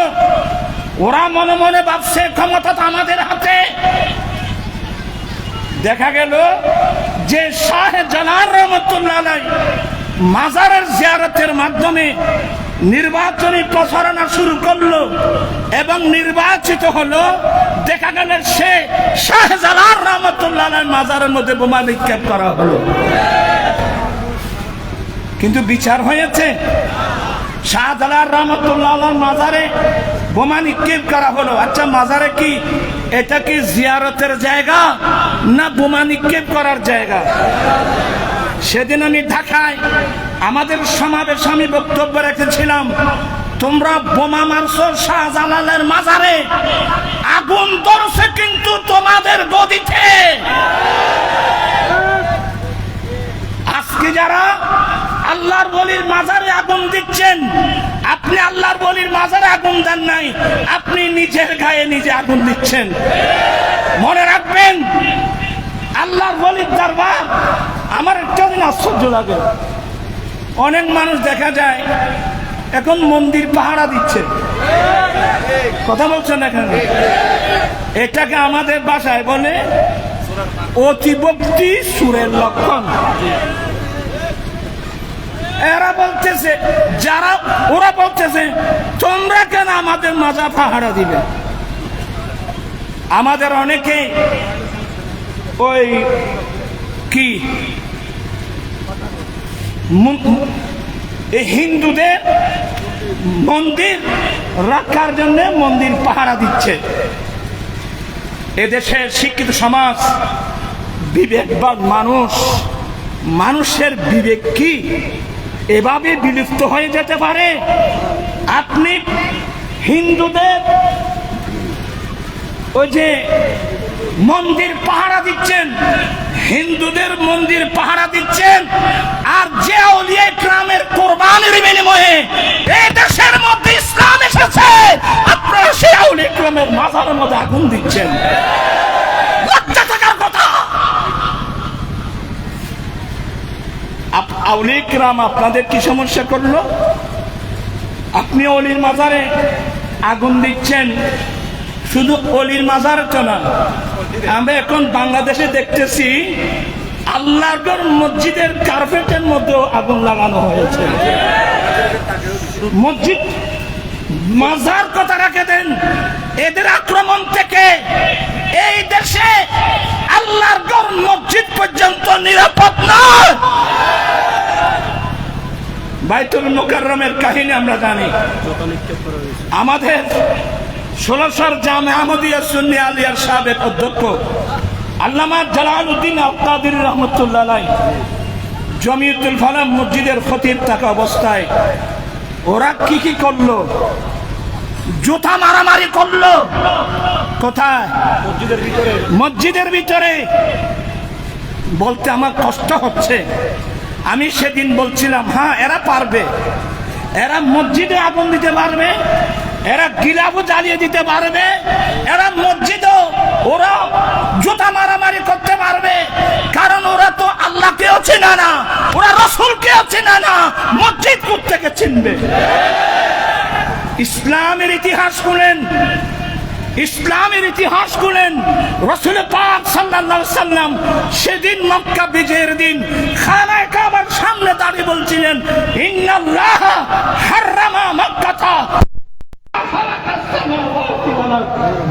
ওরা মনে মনে ভাবছে ক্ষমতা তো আমাদের হাতে। দেখা গেল যে শাহে জালাল রহমতুল্লাহ আলাইহি মাজারের জিয়ারতের মাধ্যমে নির্বাচনী প্রচারণা শুরু করলো এবং নির্বাচিত হলো। দেখা গেল সে শাহে জালাল রহমতুল্লাহ আলাইহি মাজারের মধ্যে বোমা নিক্ষেপ করা হলো, কিন্তু বিচার হয়েছে। শাহজালাল রহমতুল্লাহ আলাইহির মাজারে বোমা নিক্ষেপ করা হলো, আচ্ছা মাজারে কি এটা কি জিয়ারতের জায়গা না বোমা নিক্ষেপ করার জায়গা? সেদিন আমি ঢাকায় আমাদের সমাবেশে আমি বক্তব্য রেখেছিলাম, তোমরা বোমা মারছো শাহজালালের মাজারে, আগুন ধরছে কিন্তু তোমাদের গদিতে। আজকে যারা আল্লাহর ওলির মাজারে আগুন দিচ্ছেন, আপনি আল্লাহর ওলির মাজারে আগুন দেন নাই, আপনি নিজের গায়ে নিজে আগুন দিচ্ছেন। মনে রাখবেন, আল্লাহর ওলির দরবার আমার একটা দিন আশ্চর্য লাগে, অনেক মানুষ দেখা যায় এখন মন্দির পাহারা দিচ্ছে। কথা বলছেন এখানে, এটাকে আমাদের ভাষায় বলে অতিভক্তি সুরের লক্ষণ। এরা বলতেছে, যারা ওরা বলতেছে তোমরা কেন আমাদের মাজার পাহারা দিবে? আমাদের অনেকে ওই কি হিন্দুদের মন্দির রক্ষার জন্য মন্দির পাহারা দিচ্ছে। এদেশের শিক্ষিত সমাজ, বিবেকবান মানুষ, মানুষের বিবেক কি এভাবে বিলুপ্ত হয়ে যেতে পারে? আপনি হিন্দুদের ওই যে মন্দির পাহারা দিচ্ছেন, হিন্দুদের মন্দির পাহারা দিচ্ছেন, আর যে আউলিয়া ইকরামের কোরবানির বিনিময়ে এই দেশের মধ্যে ইসলাম এসেছে, আপনারা সেই আউলিয়া ইকরামের মাজারের মধ্যে আগুন দিচ্ছেন। লজ্জা থাকার কথা। আউলিয়া ইকরাম আপনাদের কি সমস্যা করলো? আপনি অলির মাজারে আগুন দিচ্ছেন। শুধু অলির মাজার তো না, আমরা এখন বাংলাদেশে দেখতেছি আল্লাহর মসজিদের কার্পেটের মধ্যেও আগুন লাগানো হয়েছে। মসজিদ মাজার কথা রেখে দেন, এদের আক্রমণ থেকে এই দেশে আল্লাহর ঘর মসজিদ পর্যন্ত নিরাপদ নয়। বাইতুল মুকাররমের কাহিনী আমরা জানি। আমাদের 1600 জামে আহমদিয়া সুন্নি আলিয়ার সাবেক অধ্যক্ষ আল্লামা জালালউদ্দিন আল-কাদেরী রহমতুল্লাহ আলাইহি জমিয়তুল ফালাহ মসজিদের খতিব থাকা অবস্থায় ওরা কি করলো? জুতা মারামারি করলো। কোথায়? মসজিদের ভিতরে। বলতে আমার কষ্ট হচ্ছে, আমি সেদিন বলছিলাম হ্যাঁ এরা পারবে, এরা মসজিদে আগুন দিতে পারবে, এরা গিলাফও জ্বালিয়ে দিতে পারবে, এরা মসজিদও ওরা জুতা মারামারি করতে পারবে, কারণ ওরা তো আল্লাহকেও চেনে না, ওরা রসুলকেও চেনে না, মসজিদ কোত্থেকে চিনবে? ইসলামের ইতিহাস শুনেন, ইসলামের ইতিহাস শুনেন। রাসূল পাক সাল্লাল্লাহু আলাইহি সাল্লাম সেদিন মক্কা বিজয়ের দিন খানায়ে কাবার সামনে দাঁড়িয়ে বলছিলেন, ইন্নাল্লাহা হাররামা মক্কাতা,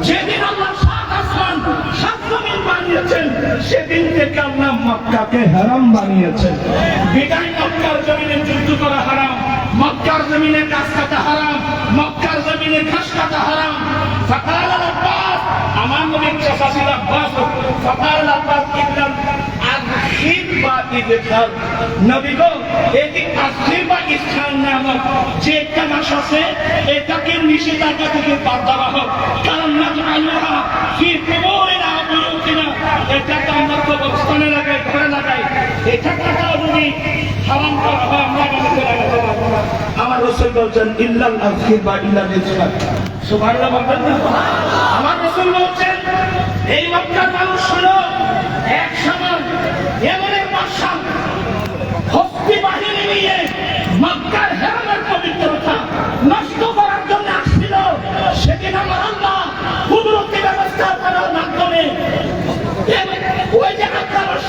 যেদিন আল্লাহ সাত আসমান সাত জমিন বানিয়েছেন সেদিন থেকে আল্লাহ মক্কাকে হারাম বানিয়েছেন। বিদায় মক্কার জমিনে যুদ্ধ করা হারাম, মক্কার জমিনে গাছ কাটা হারাম, মক্কার জমিনে ঘাস কাটা হারাম। ফাকাল আব্বাস, আমার নবীর চাচা ছিল আব্বাস, ফাকাল আব্বাস ইবনাল আরশিদ বা ইদখাল, নবী গো এই আরশিদ বা ইদখাল নামক যে একটা মাস আছে এটাকে নিষেধাজ্ঞা থেকে বাদ দেওয়া হোক, কারণ নাজআলুহা ফি কুবুরিনা বুয়ুতিনা, এটাকে আমরা কবরস্থানে লাগাই, ঘরে লাগাই, এটা কাটা যদি হারাম করা হয় আমরা এখানে লাগাতে পারবো না। আমার রাসূল বলছেন ইল্লাল আরশিদ বা ইল্লাল ইদখাল, সুবহানাল্লাহ বলবেন না? আমার রাসূল বলছেন এই মক্কার মানুষ হলো এক সময় এমন এক বাদশা হস্তি বাহিনী নিয়ে মক্কার হেরামের পবিত্রতা নষ্ট করার জন্য আসছিল। সেদিন আমার আল্লাহ কুদরতি ব্যবস্থা করার মাধ্যমে ওই যে আক্রমণ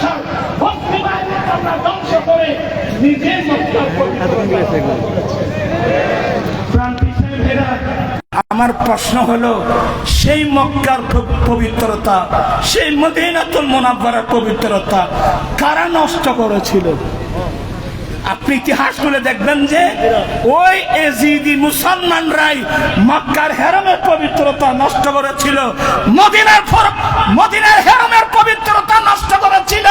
হস্তি বাহিনীকে আমরা ধ্বংস করে নিজে মক্কার পবিত্রতা। আমার প্রশ্ন হলো সেই মক্কার পবিত্রতা, সেই মদিনাতুল মুনাওয়ারার পবিত্রতা কারা নষ্ট করেছিল? আপনি ইতিহাস করে দেখবেন যে ওই এজিদি মুসলমানরাই মক্কার হেরামের পবিত্রতা নষ্ট করেছিল, মদিনার হেরামের পবিত্রতা নষ্ট করেছিল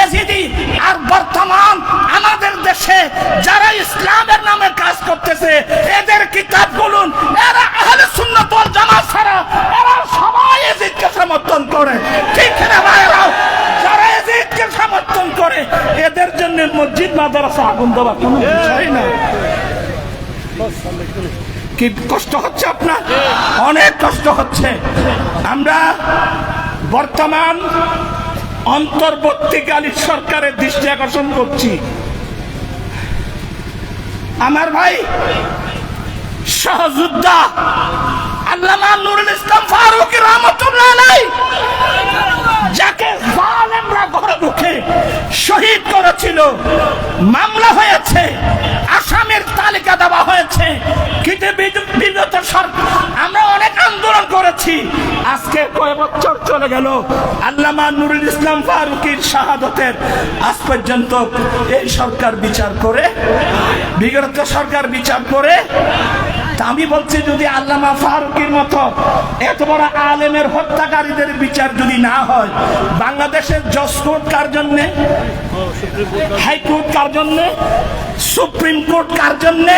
এজিদি। আর বর্তমান আমাদের দেশে যারা ইসলামের নামে কাজ করতেছে এদের কিতাব বলুন, এরা আহলে সুন্নাত ওয়াল জামাত ছাড়া এরা সবাই এজিদকে সমর্থন করে, ঠিক না ভাইরা? যারা এজিদকে সমর্থন করে এদের জন্য মসজিদ মাদ্রাসা আগুন দেওয়া কোনো বিষয় না। কি কষ্ট হচ্ছে আপনার? অনেক কষ্ট হচ্ছে। আমরা বর্তমান অন্তর্বর্তীকালীন সরকারের দৃষ্টি আকর্ষণ করছি। আমার ভাই সহযোদ্ধা আল্লামা নুরুল ইসলাম ফারুকী রহমাতুল্লাহ আলাইহি, যাকে জালেমরা ঘরে ঢুকে শহীদ করেছিল, মামলা হয়েছে, আসামের তালিকা দেওয়া হয়েছে, কিন্তু বিগত সরকার আমরা অনেক আন্দোলন করেছি। আজকে কয়েক বছর চলে গেল আল্লামা নুরুল ইসলাম ফারুকীর শাহাদতের, আজ পর্যন্ত এই সরকার বিচার করে, বিগত সরকার বিচার করে। আমি বলছি যদি আল্লামা ফারুকীর মতো এত বড় আলেমের হত্যাকারীদের বিচার যদি না হয়, বাংলাদেশের জজ কোর্ট কার জন্যে, হাইকোর্ট কার জন্যে, সুপ্রিম কোর্ট কার জন্যে?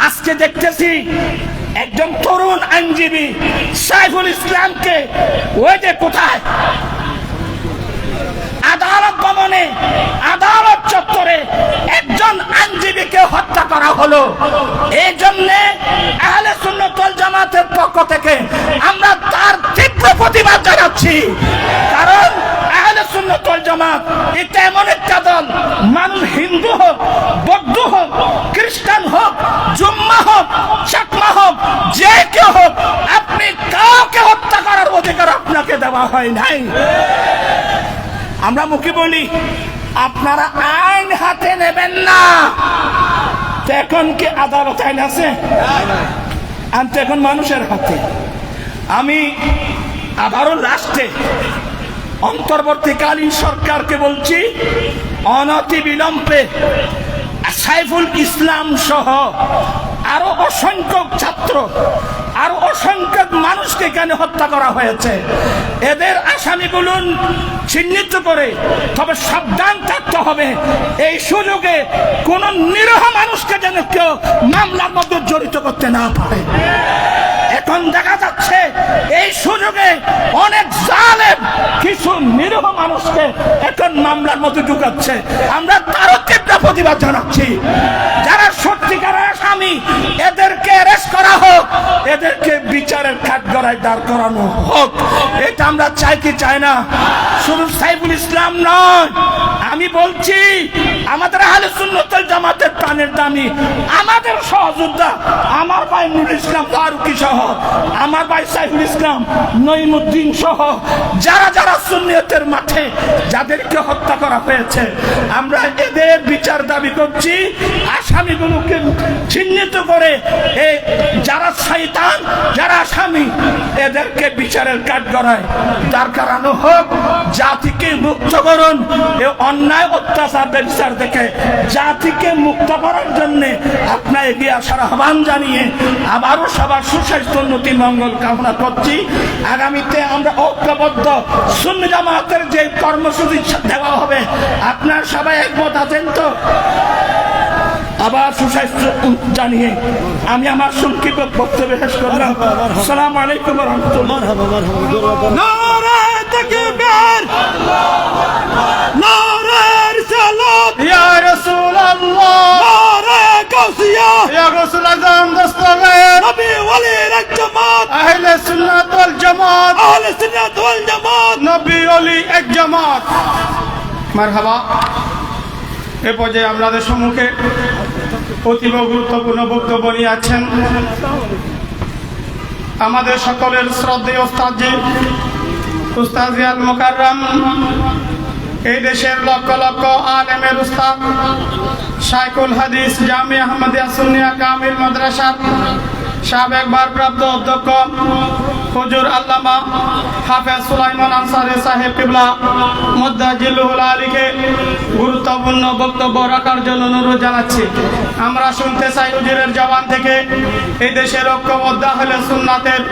আজকে দেখতেছি একজন তরুণ আইনজীবী সাইফুল ইসলামকে ওই যে কোথায় আদালত ভবনে, আদালত চত্বরে একজন আইনজীবীকে হত্যা করা হলো। এই জন্য আহলে সুন্নাত ওয়াল জামাতের পক্ষ থেকে আমরা তার তীব্র প্রতিবাদ জানাচ্ছি। কারণ আহলে সুন্নাত ওয়াল জামাত এটা এমন একটা দল, মানুষ হিন্দু হোক, বৌদ্ধ হোক, খ্রিস্টান হোক, জুম্মা হোক, চাকমা হোক, যে কেউ হোক, আপনি কাউকে হত্যা করার অধিকার আপনাকে দেওয়া হয় নাই। আমরা মুখে বলি আপনারা আইন হাতে নেবেন না, এখন কি আদালত আইন আছে? আনতে এখন মানুষের হাতে। আমি আবারও লাস্টে অন্তর্বর্তীকালীন সরকারকে বলছি, অনতি বিলম্বে সাইফুল ইসলাম সহ আরো অসংখ্য ছাত্র, আরো অসংখ্য মানুষকে এখানে হত্যা করা হয়েছে, এদের আসামিগুলো চিহ্নিত করে, তবে সাবধান থাকতে হবে এই সুযোগে কোন নিরীহ মানুষকে যেন কেউ মামলার মধ্যে জড়িত করতে না পারে। এখন দেখা যাচ্ছে এই সুযোগে অনেক জালেম কিছু নিরীহ মানুষকে এখন মামলার মধ্যে ঢুকাচ্ছে। আমরা তারও তীব্র প্রতিবাদ জানাচ্ছি। যারা সত্যিকার আসামি এদেরকে অ্যারেস্ট করা হোক, এদেরকে বিচারের কাঠগড়ায় দাঁড় করানো হোক। এটা আমরা চাই কি চাই না? শুধু সাইফুল ইসলাম নয়, আমি বলছি আমাদের আহলে সুন্নাত ওয়াল জামাতের প্রাণের দামি আমাদের সহযোদ্ধা, আমার ভাই নুরুল ইসলাম ফারুকী সহ, আমার ভাই সাইফুল ইসলাম নঈমুদ্দিন সহ যারা যারা সুন্নিয়তের মাঠে যাদেরকে হত্যা করা হয়েছে, আমরা এদের বিচার দাবি করছি। আসামিগুলোকে চিহ্নিত করে এই যারা শয়তান, যারা আসামি, এদেরকে বিচারের কাঠগড়ায় দাঁড় করানো হোক। জাতিকে মুক্ত করুন এই অন্যায় অত্যাচার বিচার থেকে জাতিকে মুক্ত করার জন্য আপনার এগিয়ে আসার আহ্বান জানিয়ে আবারও সবার সুস্বাস্থ্য উন্নতি মঙ্গল কামনা করছি। আগামীতে আমরা ঐক্যবদ্ধ সুন্নি জামাতের যে কর্মসূচি দেওয়া হবে, আপনার সবাই একমত আছেন তো? আবার সুস্বাস্থ্য জানিয়ে আমি আমার সংক্ষিপ্ত বক্তব্য শেষ করলাম। আসসালামু আলাইকুম ওয়া রাহমাতুল্লাহ। নারায়ে তাকবীর, নারায়ে রিসালাত, ইয়া রাসূলুল্লাহ, নারায়ে গাউসিয়া, ইয়া রাসূল আযম দস্তগীর, নবী ওয়ালির এক জামাত, আহলে সুন্নাত ওয়াল জামাত, আহলে সুন্নাত ওয়াল জামাত, নবী ওলি এক জামাত। মারহাবা। এ পর্যায়ে আপনাদের সম্মুখে অতীব গুরুত্বপূর্ণ বক্তব্য নিয়ে আছেন আমাদের সকলের শ্রদ্ধেয় ওস্তাদজি, উস্তাদ জিয়াল মুকাররম, এই দেশের লক্ষ লক্ষ আলেমের উস্তাদ, শাইখুল হাদিস জামিয়া আহমদিয়া সুন্নিয়া কামিল মাদ্রাসার সাবেক ভারপ্রাপ্ত অধ্যক্ষ হুজুর আল্লামা হাফেজ সুলাইমান আনসারী সাহেব কিবলা মুদ্দাজিলুল আলীকে গুরুত্বপূর্ণ বক্তব্য রাখার জন্য অনুরোধ জানাচ্ছি। আমরা শুনতে চাই হুজুরের জবান থেকে এই দেশের ঐক্যবদ্ধ আহলে সুন্নাতের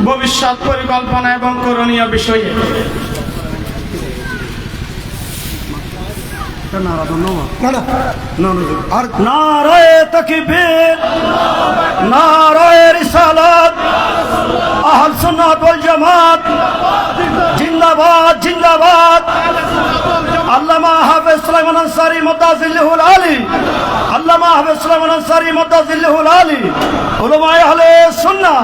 ভবিষ্যৎ পরিকল্পনা এবং করণীয় বিষয়ে। আর নারায়ে তাকবীর, নারায়ে রিসালাত, আহলে সুন্নাত ওয়াল জামাত জিন্দাবাদ, জিন্দাবাদ। আল্লামা হাফেজ সুলাইমান আনসারী মুদ্দাজিল্লাহুল আলী, আল্লামা হাফেজ সুলাইমান আনসারী মুদ্দাজিল্লাহুল আলী, উলামায়ে আহলে সুন্নাহ।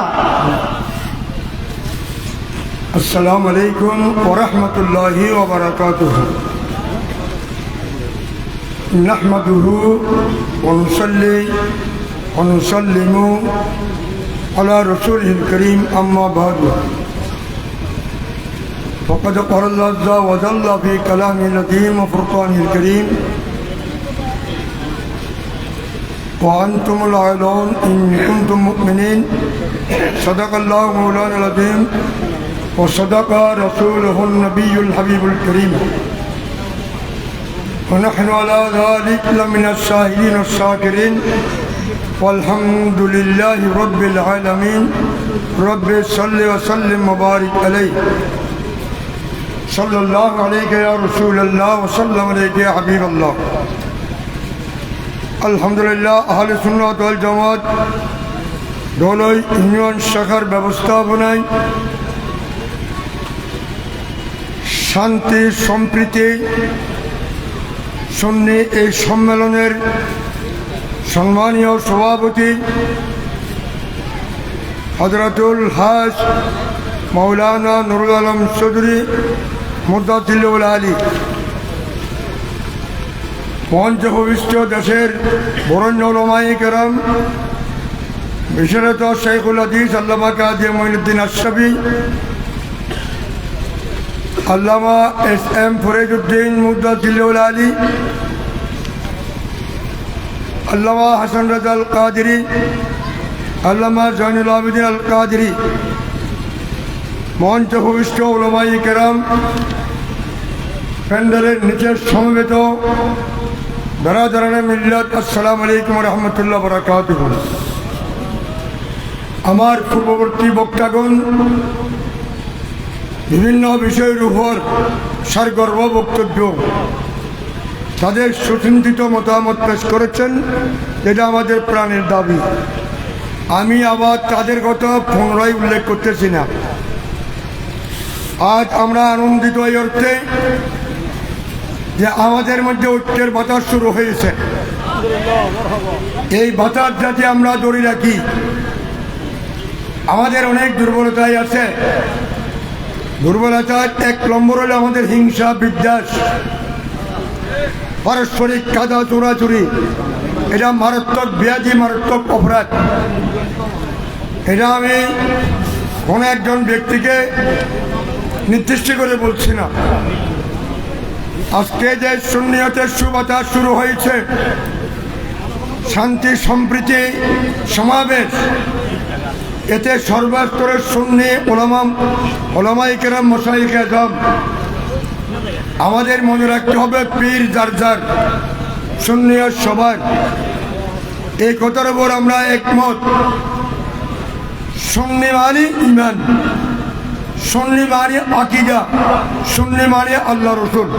আসসালামু আলাইকুম ওয়া রাহমাতুল্লাহি ওয়া বারাকাতুহু। নাহমাদুহু ওয়া নুসাল্লি ওয়া নুসাল্লিমু আলা রাসূলিল কারীম, আম্মা বা'দু। فقد قال الله عز وجل في كلامه العظيم وفرقانه الكريم: وأنتم الأعلون إن كنتم مؤمنين. صدق الله مولانا العظيم وصدق رسوله النبي الحبيب الكريم. ونحن على ذلك لمن الشاهدين الشاكرين، والحمد لله رب العالمين. رب صل وسلم وبارك عليه. صلى الله عليك يا رسول الله وسلم عليك يا حبيب الله. আলহামদুলিল্লাহ, আহলে সুন্নাত ওয়াল জামাত ধলই ইউনিয়ন শাখার ব্যবস্থাপনায় শান্তি সম্প্রীতি সুন্নি এই সম্মেলনের সম্মানীয় সভাপতি হযরতুল হাজ মাওলানা নুরুল আলম চৌধুরী মুদ্দাজিল্লাহুল আলী, মঞ্চ ভবিষ্ঠ দেশের বরেণ্য উলামায়ে কেরাম, বিশেষত শাইখুল হাদিস আল্লামা কাজী মঈনুদ্দিন আশরাফী, আল্লামা এস.এম. ফরিদউদ্দিন মুদ্দাজিল্লাহুল আলী, আল্লামা হাসান রাজা আল কাদেরী, আল্লামা জয়নুল আবেদিন আল কাদেরী, মঞ্চ ভবিষ্ঠ উলামায়ে কেরাম, প্যান্ডেলের নিচের সমবেত বেরাদারানে মিল্লাত, আসসালামু আলাইকুম ওয়া রাহমাতুল্লাহি ওয়া বারাকাতুহু। আমার পূর্ববর্তী বক্তাগণ বিভিন্ন বিষয়ের উপর সারগর্ভ বক্তব্য তাদের সুচিন্তিত মতামত পেশ করেছেন, এটা আমাদের প্রাণের দাবি। আমি আবার তাদের কথা পুনরায় উল্লেখ করতেছি না। আজ আমরা আনন্দিত এই অর্থে যে আমাদের মধ্যে ঐক্যের বাতাস শুরু হয়েছে। এই বাতাস যাতে আমরা ধরে রাখি। আমাদের অনেক দুর্বলতাই আছে। দুর্বলতার এক নম্বর হলো আমাদের হিংসা বিদ্বেষ, পারস্পরিক কাদা চোরাচুরি। এটা মারাত্মক ব্যাধি, মারাত্মক অপরাধ। এটা আমি কোনো একজন ব্যক্তিকে নির্দিষ্ট করে বলছি না। আজকে যে সুন্নিয়তের সুবাতাস শুরু হয়েছে, শান্তি সম্প্রীতি সমাবেশ, এতে সর্বস্তরের সুন্নি ওলামায়ে কেরাম মাশায়েখ আযম। আমাদের মনে রাখতে হবে পীর যার যার, সুন্নিয়ত সবার। এই কথার উপর আমরা একমত। সুন্নি মানে ঈমান, সুন্নি মানে আকীদা, সুন্নি মানে আল্লাহ রসুল।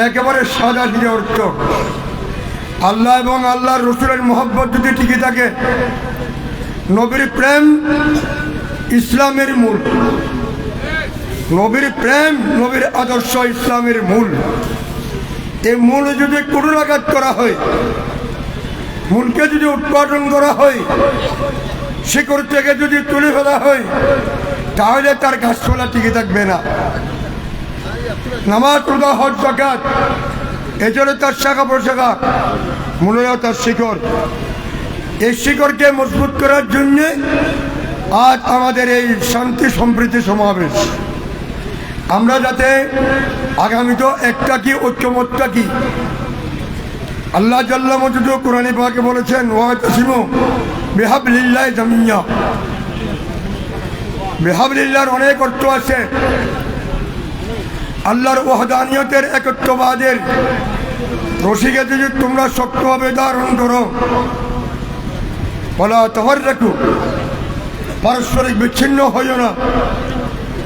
একেবারে সাদা সিধে অর্থ। আল্লাহ এবং আল্লাহর রসুলের মহব্বত যদি টিকে থাকে, নবীর প্রেম ইসলামের মূল। নবীর প্রেম, নবীর আদর্শ ইসলামের মূল। এই মূল যদি কুটুরাঘাত করা হয়, মূলকে যদি উৎপাদন করা হয়, শিকড় থেকে যদি তুলে ফেলা হয়, তাহলে তার গাছপালা টিকে থাকবে না। নামাজ, রোজা, হজ, যাকাত, এজন্য তার শাখা প্রশাখা, মূলত তার শিকড়। এই শিকড়কে মজবুত করার জন্য আজ আমাদের এই শান্তি সম্প্রীতি সমাবেশ। আমরা যাতে আগামীতে একটা কি ঐক্যমত থাকি। আল্লাহ জাল্লা মজুদ কোরআনে পাকে বলেছেন, ওয়াতাসিমু বিহাবলিল্লাহি জামিয়া। বিহাবলিল্লাহর অনেক অর্থ আছে। আল্লাহর ওয়াহদানিয়তের একত্ববাদের রশিকে যদি তোমরা শক্তভাবে ধারণ করো, ওয়ালা তাফাররাকু, পারস্পরিক বিচ্ছিন্ন হইও না,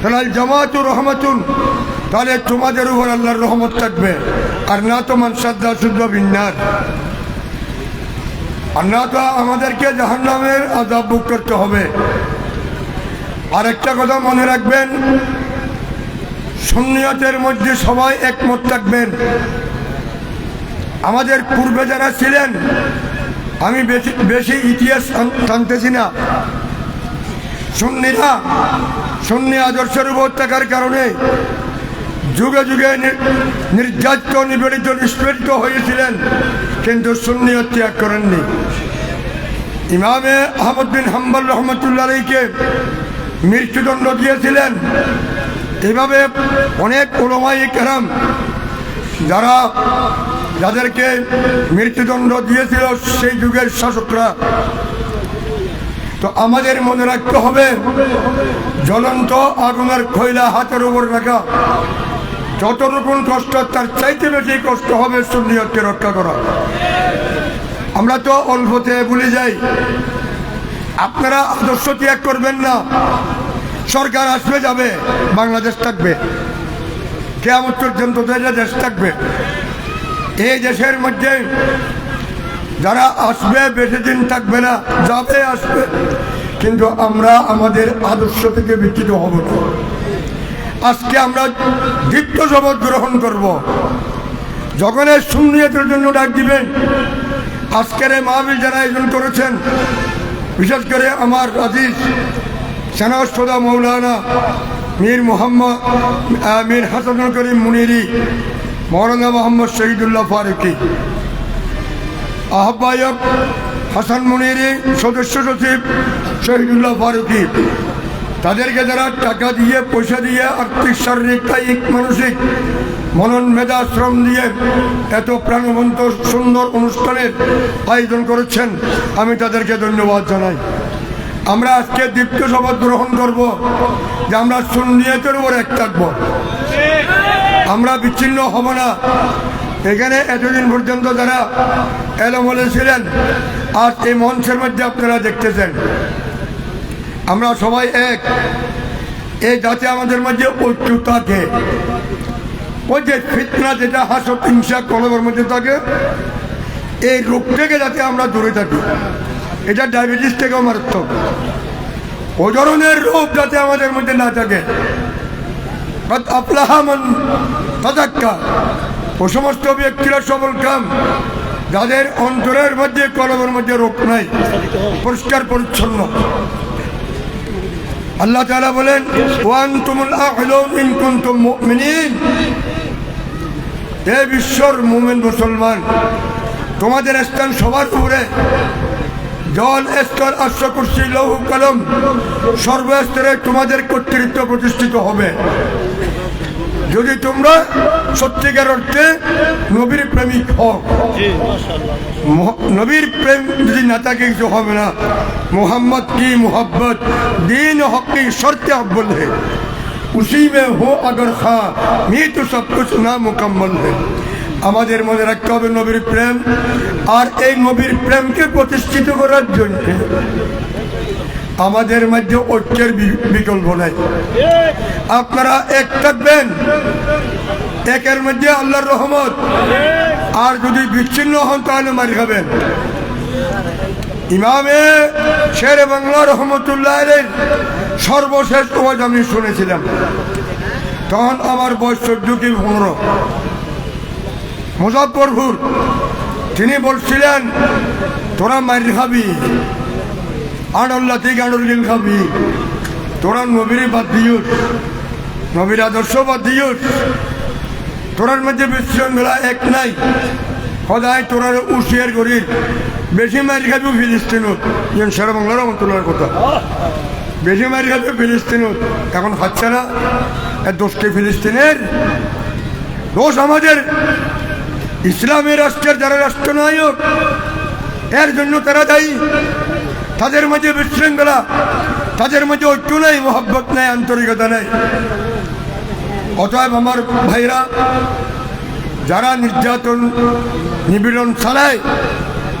তাহলে জামাতু রহমাতুন, তাহলে তোমাদের উপর আল্লাহর রহমত থাকবে। আর না তো মানসাদ্দা শুদ্ধ বিন্যাস, আর না তো আমাদেরকে জাহান্নামের আযাব ভোগ করতে হবে। আর একটা কথা মনে রাখবেন, সুন্নিয়তের মধ্যে সবাই একমত থাকবেন। আমাদের পূর্বে যারা ছিলেন, আমি বেশি ইতিহাস টানতেছি না, সুন্নিরা সুন্নি আদর্শের উপর থাকার কারণে যুগে যুগে নির্যাতিত, নিপীড়িত, নিষ্পীড়িত হয়েছিলেন, কিন্তু সুন্নিয়ত ত্যাগ করেননি। ইমামে আহমদ বিন হাম্বল রহমতুল্লাহ আলাইহিকে মৃত্যুদণ্ড দিয়েছিলেন। এভাবে অনেক উলামায়ে কেরাম যাদেরকে মৃত্যুদণ্ড দিয়েছিল সেই যুগের শাসকরা। তো আমাদের মনে রাখতে হবে, জ্বলন্ত আগুনের খৈলা হাতের উপর রাখা যতটুকুন কষ্ট, তার চাইতে বেশি কষ্ট হবে সুন্নিয়তকে রক্ষা করা। আমরা তো অল্পতে ভুলে যাই। আপনারা আদর্শ ত্যাগ করবেন না। সরকার আসবে যাবে, বাংলাদেশ থাকবে, কিয়ামত পর্যন্ত দেশ থাকবে। এই দেশের মধ্যে যারা আসবে বেশি দিন থাকবে না, যাবে আসবে, কিন্তু আমরা আমাদের আদর্শ থেকে বিচ্যুত হব না। আজকে আমরা দীপ্ত শপথ গ্রহণ করব। যখন এই সুন্নিয়তের জন্য ডাক দিবেন, আজকের এই মাহফিল যারা আয়োজন করেছেন, বিশেষ করে আমার আজিজ সেনাসদা মৌলানা মীর হাসানুল করিম মুনিরি, মৌলানা মোহাম্মদ শহীদুল্লাহ ফারুকি, আহ্বায়ক হাসান মুনিরি, সদস্য সচিব শহীদুল্লাহ ফারুকি, তাদেরকে যারা টাকা দিয়ে, পয়সা দিয়ে, আর্থিক, শারীরিক, কায়িক, মানসিক, মনন, মেধা, শ্রম দিয়ে এত প্রাণবন্ত সুন্দর অনুষ্ঠানের আয়োজন করেছেন, আমি তাদেরকে ধন্যবাদ জানাই। আমরা আজকে দীপ্ত শপথ গ্রহণ করব যে আমরা সুন্নিয়তের উপর এক থাকবো, আমরা বিচ্ছিন্ন হব না। এখানে এতদিন পর্যন্ত যারা এলোমেলো ছিলেন, আজ এই মঞ্চের মধ্যে আপনারা দেখতেছেন আমরা সবাই এক। এই যাতে আমাদের মধ্যে ঐক্য থাকে, ওই যে ফিতনা যেটা হাসত, হিংসা, কলমের মধ্যে থাকে, এই রোগ থেকে যাতে আমরা দূরে থাকি। এটা ডায়াবেটিস থেকেও মারাত্মক। ওই ধরনের রোগ যাতে আমাদের মধ্যে না থাকে, কদ আফলাহা মান তাযাক্কা, ও সমস্ত ব্যক্তিরা সফল কাম যাদের অন্তরের মধ্যে কলমের মধ্যে রোগ নাই, পরিষ্কার পরিচ্ছন্ন। আল্লাহ তাআলা বলেন ওয়ান্তুমুল আ'লাউন ইন কুনতুম মুমিনিন, হে বিশ্বর মুমিন মুসলমান, তোমাদের স্থান সবার উপরে। জল, স্তর, আশ্র, কুরসি, লৌহ, কলম সর্বস্তরে তোমাদের কর্তৃত্ব প্রতিষ্ঠিত হবে যদি তোমরা সত্যিকার অর্থে নবীর প্রেমিক হও। নবীর প্রেম যদি না থাকে কিছু হবে না। मोहम्मद की मोहब्बत दीन हक की शर्त अव्वल है, उसी में हो अगर खा मी तो सब कुछ नामुकम्मल है। আমাদের মনে রাখতে হবে নবীর প্রেম, আর এই নবীর প্রেমকে প্রতিষ্ঠিত করার জন্য আমাদের মধ্যে ঐক্যের বিকল্প নাই। আপনারা এক থাকবেন, একের মধ্যে আল্লাহর রহমত, আর যদি বিচ্ছিন্ন হন তাহলে মারি খাবেন। ইমামে শেরে বাংলা রহমতুল্লাহ আলাইহির সর্বশেষ ওয়াজ আমি শুনেছিলাম, তখন আমার বয়স 14 কি 15। মুজফ্ফরপুর তিনি বলছিলেন তোরা মারি খাবি, আনল্লা থেকে আনুল খাবি, তোরা নবীর বাদ দিয়ুস, নবীর আদর্শ বাদ দিয়ুস, তোরার মধ্যে বিশৃঙ্খলা এক নাই, সদায় তোরার উশিয়ার করি বেশি মারি খাবি ফিলিস্তিনত। যেন শেরে বাংলা রহমতুল্লাহর কথা, বেশি মারি খাবি ফিলিস্তিনত। এখন খাচ্ছে না, এর দোষকে ফিলিস্তিনের দোষ আমাদের। ইসলামের রাষ্ট্রের যারা রাষ্ট্রনায়ক এর জন্য তারা দায়ী। তাদের মধ্যে বিশৃঙ্খলা, তাদের মধ্যে ঐক্য নাই, মহব্বত নাই, আন্তরিকতা নাই। অতএব আমার ভাইরা, যারা নির্যাতন নিপীড়ন চালায়,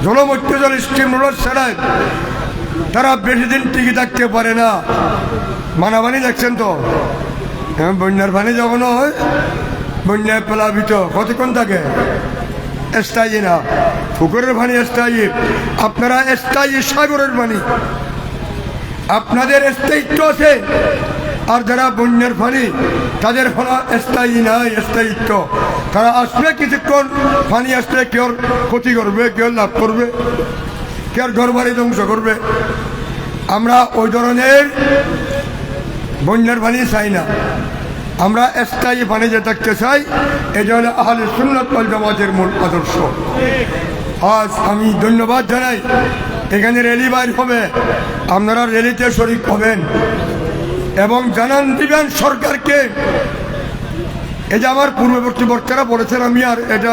জলম অত্যাচার স্টিম রোলার চালায়, তারা বেশি দিন টিকে থাকতে পারে না। মানাবানি দেখছেন তো, বন্যার পানি যখন হয়, বন্যায় প্লাবিত কতক্ষণ থাকে, স্থায়ী না। পুকুরের পানি স্থায়ী, আপনারা স্থায়ী সাগরের পানি, আপনাদের স্থায়িত্ব আছে। আর যারা বন্যার পানি, তাদের কোনো স্থায়ী নাই, স্থায়িত্ব। তারা আসবে কিছুক্ষণ, পানি আসলে কেউ ক্ষতি করবে, কেউ লাভ করবে, কেউ ঘর বাড়ি ধ্বংস করবে। আমরা ওই ধরনের বন্যার পানি চাই না, আমরা স্থায়ী পানি যে থাকতে চাই। এটা হলো আহলে সুন্নাত ওয়াল জামাতের মূল আদর্শ। আজ আমি ধন্যবাদ জানাই, এখানে র্যালি বাইর হবে, আপনারা র্যালিতে শরিক হবেন এবং জানান দিবেন সরকারকে। এই যে আমার পূর্ববর্তী বক্তারা বলেছেন, আমি আর এটা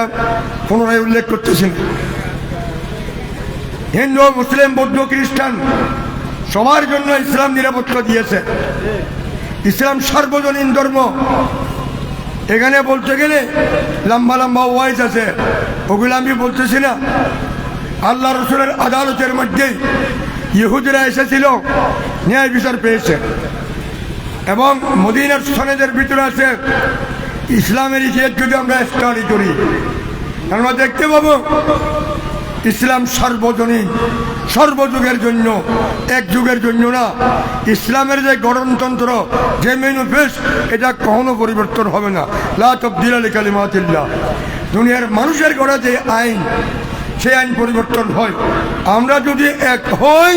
পুনরায় উল্লেখ করতেছি না। হিন্দু, মুসলিম, বৌদ্ধ, খ্রিস্টান সবার জন্য ইসলাম নিরাপত্তা দিয়েছে। ইসলাম সার্বজনীন ধর্ম। এখানে বলতে গেলে লম্বা লম্বা ওয়াইজ আছে, ওগুলো আমি বলতেছি না। আল্লাহ রসুলের আদালতের মধ্যে ইহুদিরা এসেছিল, ন্যায় বিচার পেয়েছে। এবং মদিনার সনদের ভিতরে আছে ইসলামের ইতিহাস। যদি আমরা স্টাডি করি, আমরা দেখতে পাবো ইসলাম সার্বজনীন, সর্বযুগের জন্য, এক যুগের জন্য না। ইসলামের যে গঠনতন্ত্র, যে ম্যানিফেস্ট, এটা কখনো পরিবর্তন হবে না। লা তাবদীলা লিকালিমাতিল্লাহ। দুনিয়ার মানুষের গড়া যে আইন, সেই আইন পরিবর্তন হয়। আমরা যদি এক হই,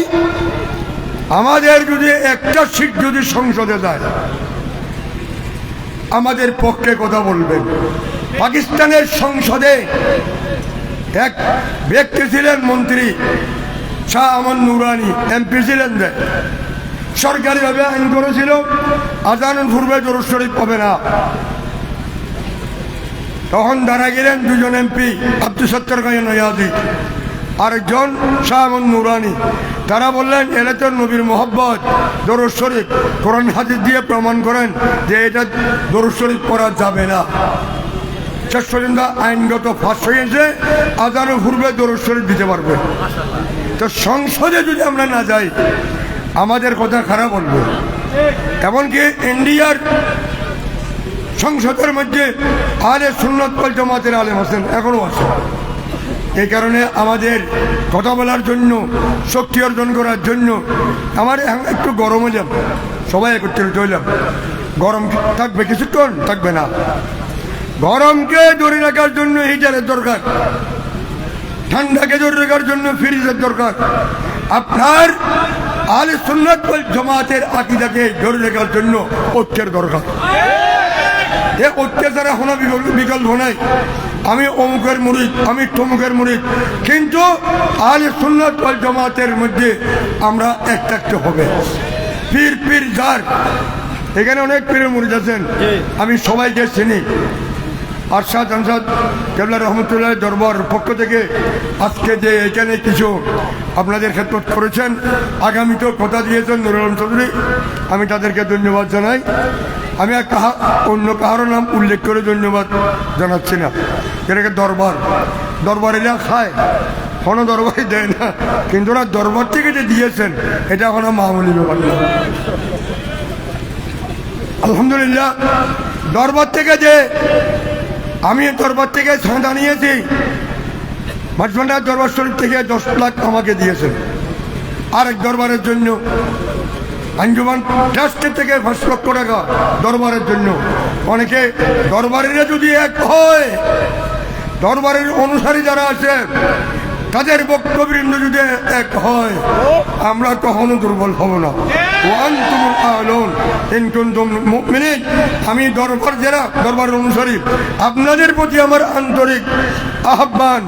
আমাদের যদি একটা সিট যদি সংসদে যায়, আমাদের পক্ষে কথা বলবেন। পাকিস্তানের সংসদে এক ব্যক্তি ছিলেন মন্ত্রী, শাহ আমান নুরানি, এমপি ছিলেন। সরকারিভাবে আইন করেছিল আজানের পূর্বে দরুদ শরীফ হবে না। তখন দাঁড়া গেলেন দুজন এমপি, আব্দুল সত্তার খান নয়াজি, আরেকজন শাহ আমান নুরানি। তারা বললেন এরা তো নবীর মোহব্বত, দরুদ শরীফ কোরআন হাদিস দিয়ে প্রমাণ করেন যে এটা দরুদ শরীফ করা যাবে না। শেষ পর্যন্ত আইনগত ফাঁস হয়েছে, আজানের পূর্বে দরুদ শরীফ দিতে পারবে। তো সংসদে যদি আমরা না যাই, আমাদের কথা খারাপ বলবে। এমনকি ইন্ডিয়ার সংসদের মধ্যে আহলে সুন্নাত ওয়াল জামাতের আলেম আছেন, এখনও আছে। এই কারণে আমাদের কথা বলার জন্য, শক্তি অর্জন করার জন্য, আমার একটু গরম হলাম, সবাই একত্রিত হইলাম। গরম থাকবে কিছুক্ষণ, থাকবে না। গরমকে ধরে রাখার জন্য হিটারের দরকার, ঠান্ডাকে ধরে রাখার জন্য ফ্রিজের দরকার। আপনার আহলে সুন্নাত ওয়াল জামাতের আকীদাকে ধরে রাখার জন্য ঐক্যের দরকার। এ ঐক্য ছাড়া কোনো বিকল্প নাই। আমি অমুকের মুরিদ, আমি তমুকের মুরিদ, কিন্তু আহলে সুন্নাত ওয়াল জামাতের মধ্যে আমরা এক থাকতে হবে। পীর পীর যার, এখানে অনেক পীরের মুরিদ আছেন, আমি সবাইকে চিনি। আরশাদ আনসাদ কেবলা রহমতুল্লাহ দরবার পক্ষ থেকে আজকে যে এখানে কিছু আপনাদের খেদমত করেছেন, আগামীতেও কথা দিয়েছেন নুরুল আলম চৌধুরী, আমি তাদেরকে ধন্যবাদ জানাই। আমি অন্য কারো নাম উল্লেখ করে ধন্যবাদ জানাচ্ছি না। এটাকে দরবার এরা খায়, কোনো দরবারই দেয় না, কিন্তু ওরা দরবার থেকে যে দিয়েছেন এটা কোনো মামুলি ব্যাপার না। আলহামদুলিল্লাহ, দরবার থেকে যে আমি দরবার থেকে চাঁদা নিয়েছি, মাঝভান্ডার দরবার শরীফ থেকে 10 লাখ আমাকে দিয়েছেন। আরেক দরবারের জন্য আঞ্জুমান ট্রাস্টের থেকে 5 লক্ষ টাকা দরবারের জন্য। অনেকে দরবারেরা যদি এক হয়, দরবারের অনুসারী যারা আছে তাদের বক্তবৃন্দ যদি এক হয়, আমরা কখনো দুর্বল হব না। ওয়ান্তুমুল আ'লাউন ইন কুনতুম মুমিনিন। আমি দরবার যারা দরবারের অনুসারী, আপনাদের প্রতি আমার আন্তরিক আহ্বান,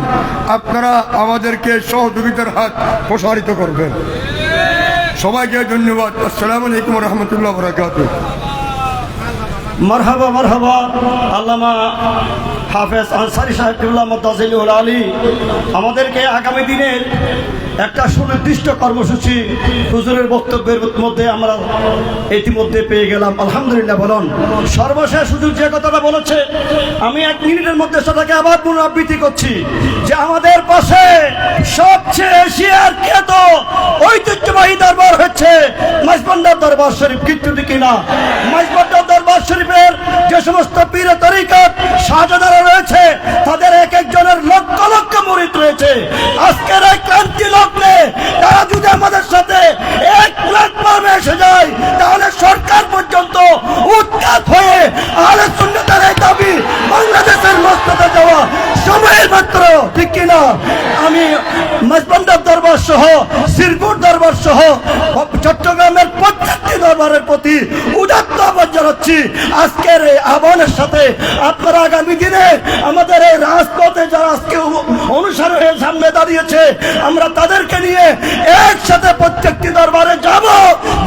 আপনারা আমাদেরকে সহযোগিতার হাত প্রসারিত করবেন। সবাইকে ধন্যবাদ। আসসালামু আলাইকুম ওয়া রাহমাতুল্লাহি ওয়া বারাকাতুহু। মারহাবা মারহাবা। আল্লামা হাফেজ আনসারী সাহেবুল্লাহ মুতাজিলুল আলী আমাদেরকে আগামী দিনের একটা সুনির্দিষ্ট কর্মসূচি হুজুরের বক্তব্যের মধ্যে আমরা ইতিমধ্যে পেয়ে গেলাম। আলহামদুলিল্লাহ। বলুন, সর্বশেষ হুজুর যে কথাটা বলেছে, আমি 1 মিনিটের মধ্যে সেটাকে আবার পুনরাবৃত্তি করছি যে আমাদের পাশে সবচেয়ে এশিয়ার খ্যাত ঐতিহ্যবাহী দরবার হচ্ছে মাঝভান্ডার দরবার শরীফ। কিন্তু কিনা মাঝভান্ডার দরবার শরীফের যে সমস্ত পীর তরিকত শাহজাদারা রয়েছে, তাদের এক একজনের লক্ষ লক্ষ মুরিদ রয়েছে। আজকের এই ক্রান্তি লগ্নে তারা যদি আমাদের সাথে এক প্ল্যাটফর্মে এসে যায়, তাহলে সরকার পর্যন্ত উৎখাত হয়ে আহলে সুন্নাতের এই দাবি বাংলাদেশের মস্তকে যাওয়া সময়ের মাত্র। ঠিক কিনা? আমি মাঝভান্ডার দরবার সহ, শ্রীপুর দরবার সহ চট্টগ্রামের প্রত্যেকটি দরবারের প্রতি উদাত্ত আহ্বান জানাচ্ছি। আজকের এই আহ্বানের সাথে আপনারা আগামী দিনে আমাদের এই রাজপথে যারা আজকে অনুসারী হয়ে সামনে দাঁড়িয়েছে, আমরা তাদেরকে নিয়ে একসাথে প্রত্যেকটি দরবারে যাব।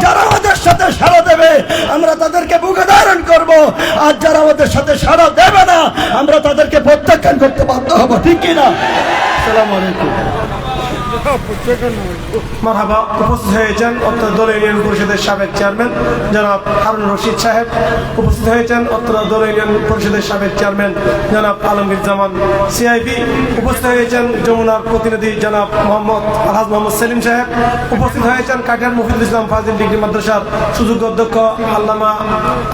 যারা আমাদের সাথে সাড়া দেবে আমরা তাদেরকে বুকে ধারণ করব, আর যারা আমাদের সাথে সাড়া দেবে না আমরা তাদেরকে প্রত্যাখ্যান করতে বাধ্য হব। ঠিক কিনা? আসসালামু আলাইকুম। মারহাবা। উপস্থিত হয়েছেন অত্র দল ইউনিয়ন পরিষদের সাবেক চেয়ারম্যান জনাব হারুন রশিদ সাহেব। উপস্থিত হয়েছেন অত্র দল ইউনিয়ন পরিষদের সাবেক চেয়ারম্যান জনাব আলমগীর জামান সিআইবি। উপস্থিত হয়েছেন যমুনার প্রতিনিধি জনাব আলহাজ মোহাম্মদ সেলিম সাহেব। উপস্থিত হয়েছেন কাটিয়ার মুফিদুল ইসলাম ফাজিল ডিগ্রি মাদ্রাসার সুযোগ্য অধ্যক্ষ আল্লামা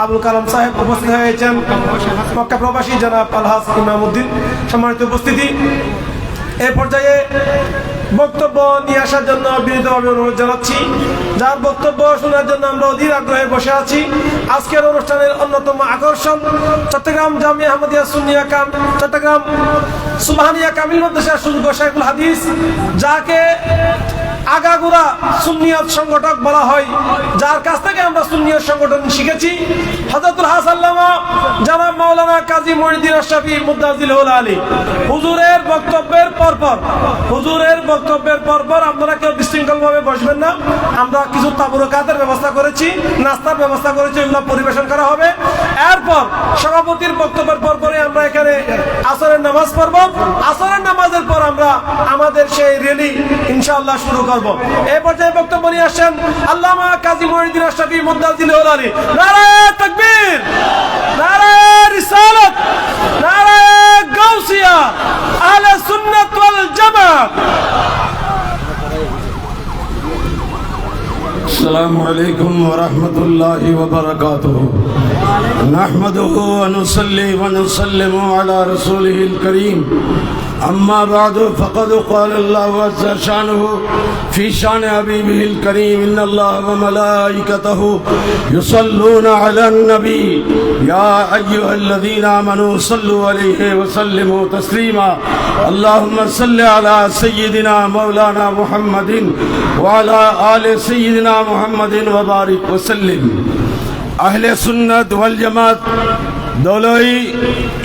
আবুল কালাম সাহেব। উপস্থিত হয়েছেন মক্কা প্রবাসী জনাব আলহাজ ইমামউদ্দিন। সম্মানিত উপস্থিতি, এ পর্যায়ে বক্তব্য নিয়ে আসার জন্য বিনীতভাবে অনুরোধ জানাচ্ছি। যার বক্তব্য শোনার জন্য আমরা অধীর আগ্রহে বসে আছি। আজকের অনুষ্ঠানের অন্যতম আকর্ষণ চট্টগ্রাম জামিয়া আহমদিয়া সুন্নিয়া চট্টগ্রাম সুবহানিয়া কামিল মাদ্রাসার সুযোগ্য শাইখুল হাদিস, যাকে আগাগোড়া সুন্নিয়ত সংগঠক বলা হয়, যার কাছ থেকে আমরা সুন্নিয়ত সংগঠন শিখেছি, হযরতুল হাসাল্লামা জনাব মাওলানা কাজী মঈনুদ্দিন আশরাফী মুতাজিলুল আলী। হুজুরের বক্তব্যের পরপর আপনারা কেউ বিশৃঙ্খলভাবে বসবেন না। আমরা কিছু তাবরুকাতের ব্যবস্থা করেছি, নাস্তার ব্যবস্থা করেছি, এগুলো পরিবেশন করা হবে। এরপর সভাপতির বক্তব্যের পরপরই আমরা এখানে আসরের নামাজ পড়ব। আসরের নামাজের পর আমরা আমাদের সেই র্যালি ইনশাআল্লাহ শুরু করব। এই পর্যায়ে বক্তব্য নিয়ে আসেন আল্লামা কাজী মঈনুদ্দিন আশরাফী মুতাজিলুল আলী। নারায়ে তাকবীর, নারায়ে রিসালাত, নারায়ে গাউসিয়া, আহলে সুন্নাত ওয়াল জামাত। আসসালামু আলাইকুম। عليكم ورحمة الله وبركاته نحمده ونصلي ونسلم على رسوله الكريم أما بعد فقد قال الله عز شانه في شان حبيبه الكريم إن الله وملائكته يصلون على النبي يا أيها الذين آمنوا صلوا عليه وسلموا تسليما اللهم صل على سيدنا مولانا محمد وعلى آل سيدنا محمد وبارك وسلم আহলে সুন্নাত ওয়াল জামাত দলই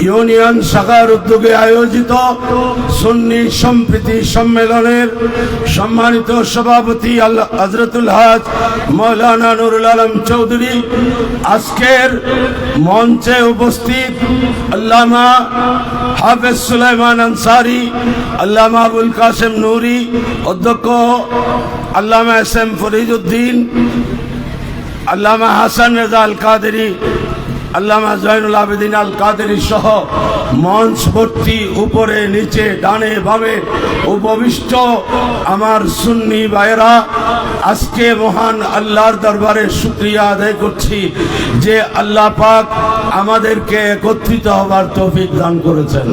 ইউনিয়ন শাখার উদ্যোগে আয়োজিত সুন্নি সম্প্রীতি সম্মেলনের সম্মানিত সভাপতি হযরতুল হাজ মাওলানা নুরুল আলম চৌধুরী, আজকের মঞ্চে উপস্থিত আল্লামা হাফেজ সুলাইমান আনসারী, আল্লামা আবুল কাসেম নুরি, অধ্যক্ষ আল্লামা এস এম ফরিদউদ্দিন, আল্লামা হাসান রেজা আল কাদেরী, আল্লামা জয়নুল আবেদিন আল কাদেরী সহ মঞ্চ ভর্তি উপরে নিচে ডানে বামে উপবিষ্ট আমার সুন্নি ভাইয়েরা, আজকে মহান আল্লাহর দরবারে শুকরিয়া আদায় করছি যে আল্লাহ পাক আমাদেরকে একত্রিত হবার তৌফিক দান করেছেন।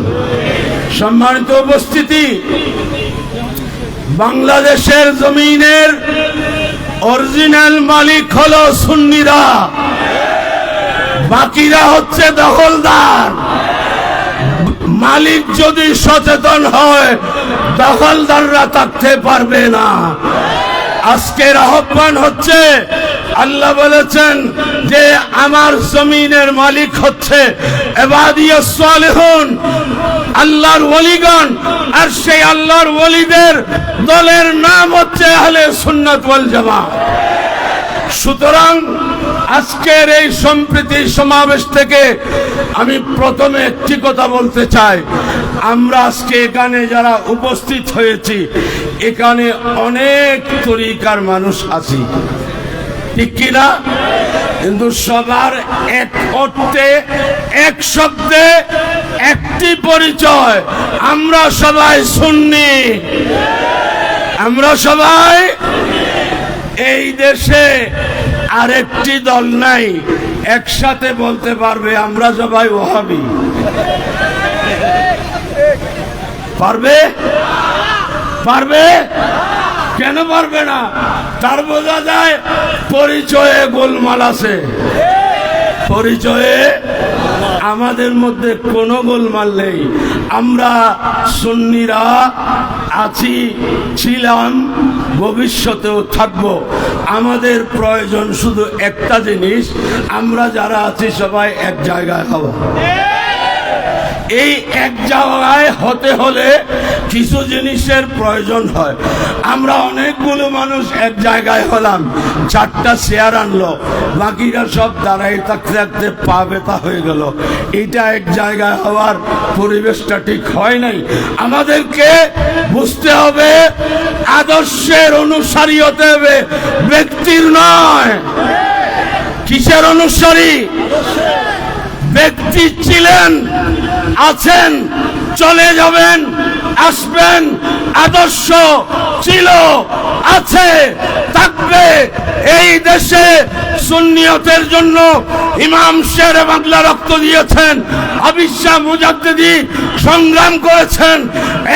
সম্মানিত উপস্থিতি, বাংলাদেশের জমিনের অরিজিনাল মালিক হলো সুন্নিরা, বাকিরা হচ্ছে দখলদার। মালিক যদি সচেতন হয় দখলদাররা থাকতে পারবে না। আজকের আহ্বান হচ্ছে, আল্লাহ বলেছেন যে আমার জমিনের মালিক হচ্ছে ইবাদিয়াস সালিহুন, আল্লাহর ওলিগণ, আর সেই আল্লাহর ওলিদের দলের নাম হচ্ছে আহলে সুন্নাত ওয়াল জামাত। সুতরাং আজকের এই সম্প্রীতি সমাবেশ থেকে আমি প্রথমে একটি কথা বলতে চাই, আমরা আজকে এখানে যারা উপস্থিত হয়েছি এখানে অনেক তরিকার মানুষ আছি, ঠিক কিনা? কিন্তু সবার এক অর্থে এক শব্দে একটি পরিচয়, আমরা সবাই সুন্নি, আমরা সবাই। এই দেশে আরেকটি দল নাই একসাথে বলতে পারবে আমরা সবাই ওহাবি, পারবে? পারবে? কেন পারবে না? তার বোঝা যায় পরিচয়ে গোলমাল আছে। পরিচয়ে আমাদের মধ্যে কোনো গোলমাল নেই। আমরা সুন্নিরা আছি, ছিলাম, ভবিষ্যতেও থাকব। আমাদের প্রয়োজন শুধু একটা জিনিস, আমরা যারা আছি সবাই এক জায়গায় হব। এই এক জায়গায় হতে হলে কিছু জিনিসের প্রয়োজন হয়। আমরা অনেকগুলো মানুষ এক জায়গায় হলাম, 4টা চেয়ার আনলো, বাকিরা সব দাঁড়াই থাকতে থাকতে পা ব্যথা হয়ে গেল। এটা এক জায়গায় হওয়ার পরিবেশটা ঠিক হয় নাই। আমাদেরকে বুঝতে হবে আদর্শের অনুসারী হতে হবে, ব্যক্তির নয়। কিসের অনুসারী? ব্যক্তি ছিলেন, আছেন, চলে যাবেন, আসবেন, আদর্শ ছিল, আছে, থাকবে। এই দেশে সুন্নিয়তের জন্য ইমাম শেরে বাংলা রক্ত দিয়েছেন, হাবিব শাহ মুজাদ্দিদি সংগ্রাম করেছেন।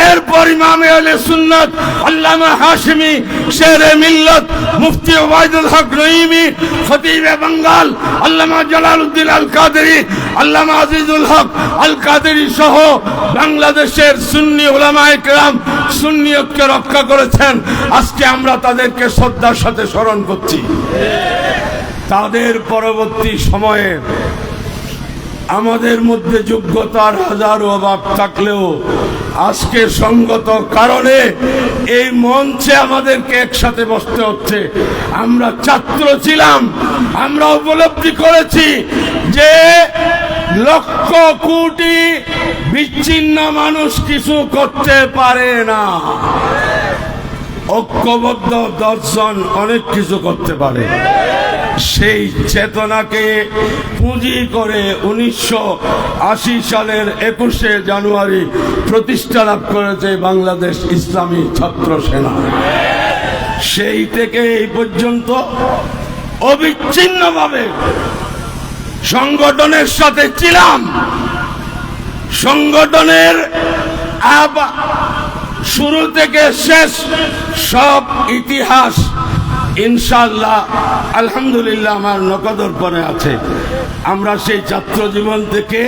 এরপর ইমামে আহলে সুন্নাত আল্লামা হাশিমি শেরে মিল্লত মুফতি ওবায়দুল হক রহিমি খতিবে বাঙ্গাল আল্লামা জালালউদ্দিন আল কাদেরী আল্লামা আজিজুল হক আল কাদেরী সহ বাংলাদেশের সুন্নি উলামায়ে কেরাম সুন্নিয়তকে রক্ষা করেছেন। আজকে আমরা তাদেরকে শ্রদ্ধার সাথে স্মরণ করছি। তাদের পরবর্তী সময়ে আমাদের মধ্যে যোগ্যতার হাজারো অভাব থাকলেও আজকে সঙ্গত কারণে এই মঞ্চে আমাদেরকে একসাথে বসতে হচ্ছে। আমরা ছাত্র ছিলাম, আমরা উপলব্ধি করেছি যে লক্ষ কোটি বিচ্ছিন্ন মানুষ কিছু করতে পারে না, ঐক্যবদ্ধ দর্শন অনেক কিছু করতে পারে। সেই চেতনাকে পুঁজি করে 1980 সালের 21শে জানুয়ারি প্রতিষ্ঠা লাভ করেছে বাংলাদেশ ইসলামী ছাত্র সেনা। সেই থেকে এই পর্যন্ত অবিচ্ছিন্নভাবে সংগঠনের সাথে ছিলাম। সংগঠনের শুরু থেকে শেষ সব ইতিহাস ইনশাআল্লাহ আলহামদুলিল্লাহ আমার নখদর্পণে আছে। আমরা সেই ছাত্র জীবন থেকে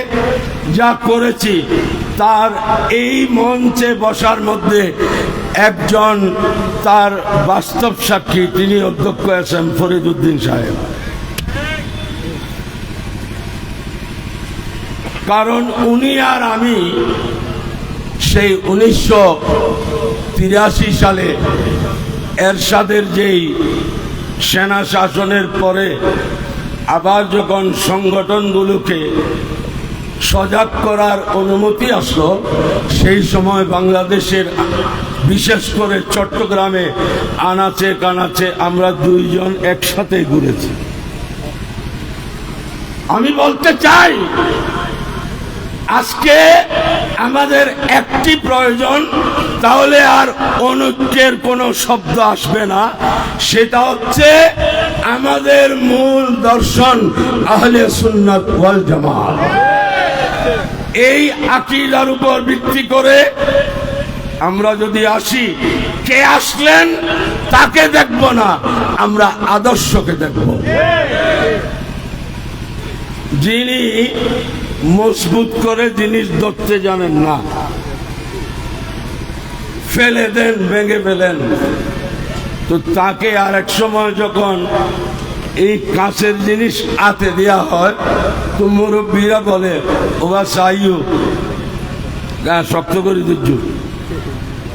যা করেছি তার এই মঞ্চে বসার মধ্যে একজন তার বাস্তব সাক্ষী, তিনি অধ্যক্ষ এস.এম. ফরিদ উদ্দিন সাহেব। কারণ উনি আর আমি সেই 1983 সালে এরশাদের যেই সেনা শাসনের পরে আবার যখন সংগঠনগুলোকে সজাগ করার অনুমতি আসলো, সেই সময় বাংলাদেশের বিশেষ করে চট্টগ্রামে আনাচে কানাচে আমরা দুইজন একসাথে ঘুরেছি। আমি বলতে চাই আজকে আমাদের একটি প্রয়োজন, তাহলে আর অনৈক্যের কোনো শব্দ আসবে না। সেটা হচ্ছে আমাদের মূল দর্শন আহলে সুন্নাত ওয়াল জামাত। এই আকীদার উপর ভিত্তি করে আমরা যদি আসি, কে আসলেন তাকে দেখব না, আমরা আদর্শকে দেখব। যিনি মজবুত করে জিনিস ধরতে জানেন না, ফেলে দেন, ভেঙে ফেলেন, তো তাকে আর এক সময় যখন এই কাঁচের জিনিস হাতে দেওয়া হয় তো মুরব্বীরা বলে ওবা চাইও গা শক্ত করে দিচ্ছু,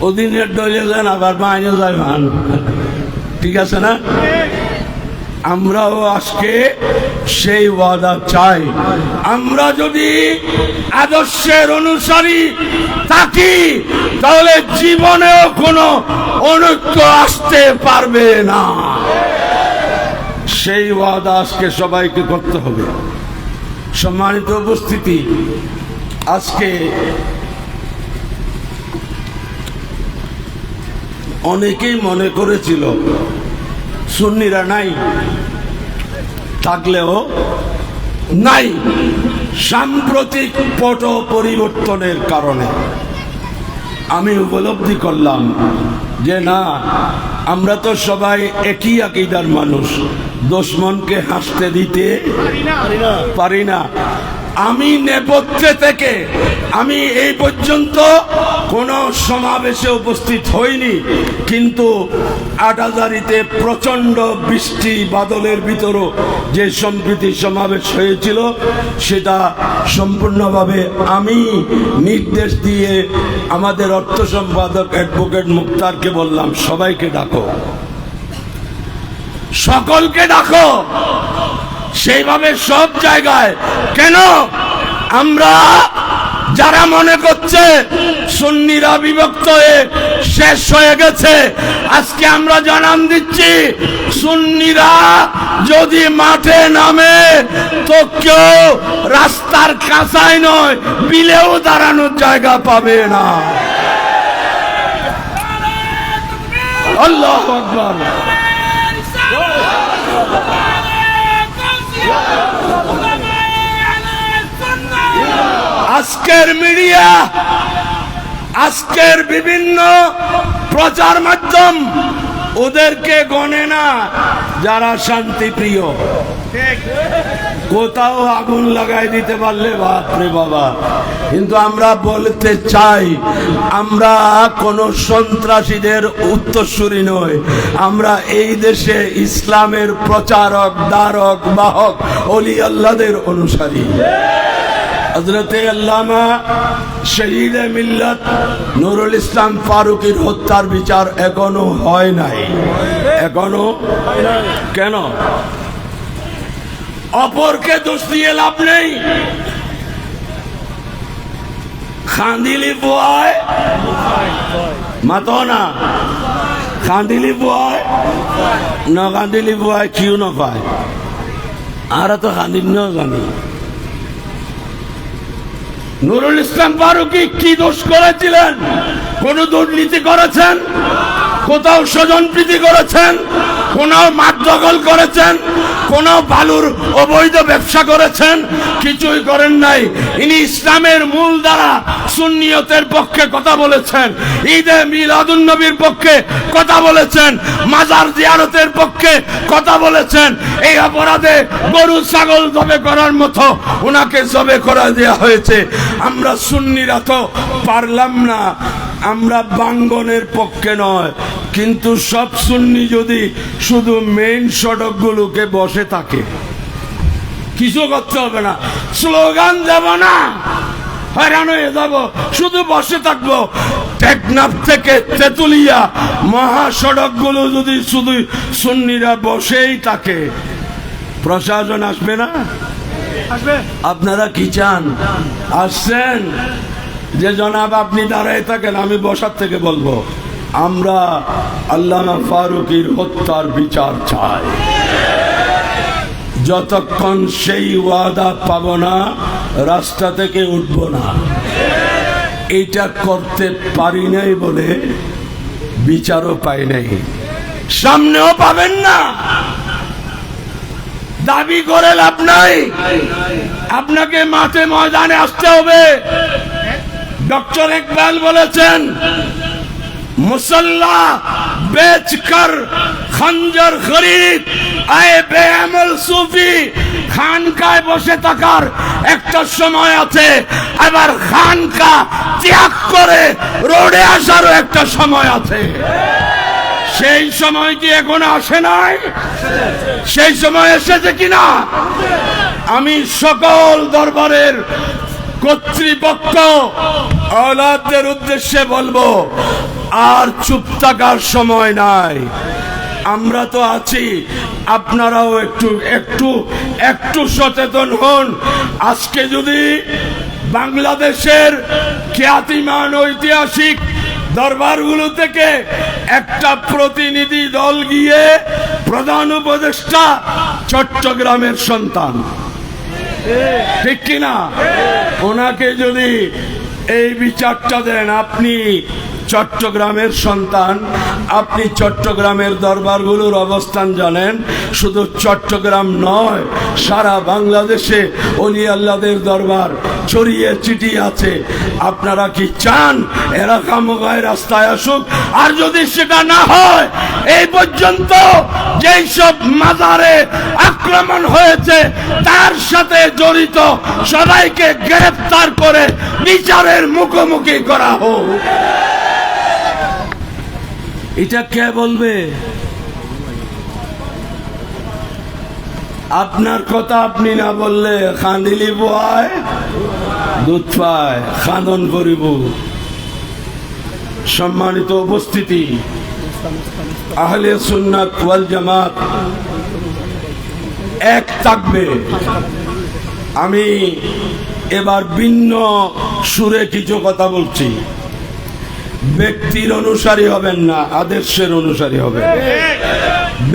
ওদিনের ডলে যান আবার বাইরে যায় ভান, ঠিক আছে না? আমরাও আজকে সেই ওয়াদা চাই। আমরা যদি আদর্শের অনুসারী থাকি তাহলে জীবনেও কোনো অনৈক্য আসতে পারবে না। সেই ওয়াদা আজকে সবাইকে করতে হবে। সম্মানিত উপস্থিতি, আজকে অনেকেই মনে করেছিল সুন্নিরা নাই, থাকলেও নাই। সাম্প্রতিক পট পরিবর্তনের কারণে আমি উপলব্ধি করলাম যে না, আমরা তো সবাই একই আকীদার মানুষ, দুশমনকে হাসতে দিতে পারি না। আমি নেপথ্যে থেকে আমি এই পর্যন্ত কোনো সমাবেশে উপস্থিত হইনি, কিন্তু আটাজারিতে প্রচন্ড বৃষ্টি বাদলের ভিতরও যে সম্প্রীতি সমাবেশ হয়েছিল সেটা সম্পূর্ণভাবে আমি নির্দেশ দিয়ে আমাদের অর্থ সম্পাদক অ্যাডভোকেট মুক্তারকে বললাম, সবাইকে ডাকো, সকলকে ডাকো। সেইভাবে সব জায়গায় কেন আমরা যারা মনে করছে সুন্নিরা বিভক্ত হয়ে শেষ হয়ে গেছে, আজকে আমরা জানান দিচ্ছি সুন্নিরা যদি মাঠে নামে তো কেউ রাস্তার কাঁচাই নয়, বিলেও দাঁড়ানোর জায়গা পাবে না। আল্লাহু আকবার। আজকের মিডিয়া, আজকের বিভিন্ন প্রচার মাধ্যম ওদেরকে গণে না যারা শান্তিপ্রিয়। কোথাও আগুন লাগাই দিতে পারলে বাপরে বাবা। কিন্তু আমরা বলতে চাই, আমরা কোন সন্ত্রাসীদের উত্তরসূরি নই। আমরা এই দেশে ইসলামের প্রচারক, দ্বারক, বাহক, অলি আল্লাহদের অনুসারী। হযরতে আল্লামা শহীদ মিল্লাত নুরুল ইসলাম ফারুকীর হত্যার বিচার এখনো হয় নাই। এখনো কেন? অপরকে দোষ দিয়ে লাভ নেই। খান্দিলি বুয়ায় মাতো না, খান্দিলি বুয়ায় ন খান্দিলি বুয়ায় কিউ ন পায়। আর তো খান্দিল ন জানি নুরুল ইসলাম ফারুকী কি দোষ করেছিলেন? কোন দুর্নীতি করেছেন? কোথাও স্বজনপ্রীতি করেছেন? কোনো মাঠ দখল করেছেন, কোনো বালুর অবৈধ ব্যবসা করেছেন? কিছুই করেন নাই। ইনি ইসলামের মূল দ্বারা সুন্নিয়তের পক্ষে কথা বলেছেন, ঈদে মিলাদুন্নবীর পক্ষে কথা বলেছেন, মাজার জিয়ারতের পক্ষে কথা বলেছেন। এই অপরাধে গরু ছাগল জবে করার মতো ওনাকে জবে করা দেওয়া হয়েছে। আমরা সুন্নিরা তো পারলাম না, আমরা বাঙ্গনের পক্ষে নয়, কিন্তু সব সুন্নি যদি শুধু মেইন সড়কগুলোকে বসে থাকে, কিছু করতে হবে না, স্লোগান দেব না, হয়রান হয়ে যাব, শুধু বসে থাকবো। টেকনাফ থেকে তেতুলিয়া মহাসড়কগুলো যদি শুধু সুন্নিরা বসেই থাকে, প্রশাসন আসবে না? আপনারা কি চান? আসছেন যে জনাব আপনি দাঁড়ায় থাকেন, আমি বসার থেকে বলবো আমরা আল্লামা ফারুকীর হত্যার বিচার চাই। যতক্ষণ সেই ওয়াদা পাবো না, রাস্তা থেকে উঠবো না। এটা করতে পারি নাই বলে বিচারও পাই নাই, সামনেও পাবেন না। দাবি করে লাভ নাই, আপনাকে মাঠে ময়দানে আসতে হবে। ডক্টর ইকবাল বলেছেন, মুসল্লা বেচকর খঞ্জর খরিদ আয়ে বেআমল সুফি। খানকায় বসে থাকার একটা সময় আছে, আবার খানকা ত্যাগ করে রোডে আসারও একটা সময় আছে। সেই সময় কি এখনো আসে নাই? সেই সময় এসেছে কিনা? আমি সকল দরবারের কর্তৃপক্ষ আওলাদদের উদ্দেশ্যে বলবো, আর চুপ থাকার সময় নাই। আমরা তো আছি, আপনারাও একটু একটু একটু সচেতন হন। আজকে যদি বাংলাদেশের খ্যাতিমান ঐতিহাসিক দরবারগুলো থেকে একটা প্রতিনিধি দল গিয়ে, প্রধান উপদেষ্টা চট্টগ্রামের সন্তান, ঠিক কিনা, ওনাকে যদি এই বিচারটা দেন, আপনি চট্টগ্রামের সন্তান, আপনি চট্টগ্রামের দরবারগুলোর অবস্থান জানেন। শুধু চট্টগ্রাম নয়, সারা বাংলাদেশে অলি আল্লাহদের দরবার ছড়িয়ে ছিটিয়ে আছে। আপনারা কি চান এরা খামোগায় রাস্তায় আসুক? আর যদি সেটা না হয়, এই পর্যন্ত যেই সব মাজারে আক্রমণ হয়েছে তার সাথে জড়িত সবাইকে গ্রেফতার করে বিচারের মুখোমুখি করা হোক। এটা কে বলবে? আপনার কথা আপনি না বললে খান্দিলি বয় দুধ পায়, খানন করিব। সম্মানিত উপস্থিতি, আহলে সুন্নাত ওয়াল জামাত এক থাকবে। আমি এবার ভিন্ন সুরে কিছু কথা বলছি। ব্যক্তির অনুসারী হবেন না, আদর্শের অনুসারী হবে।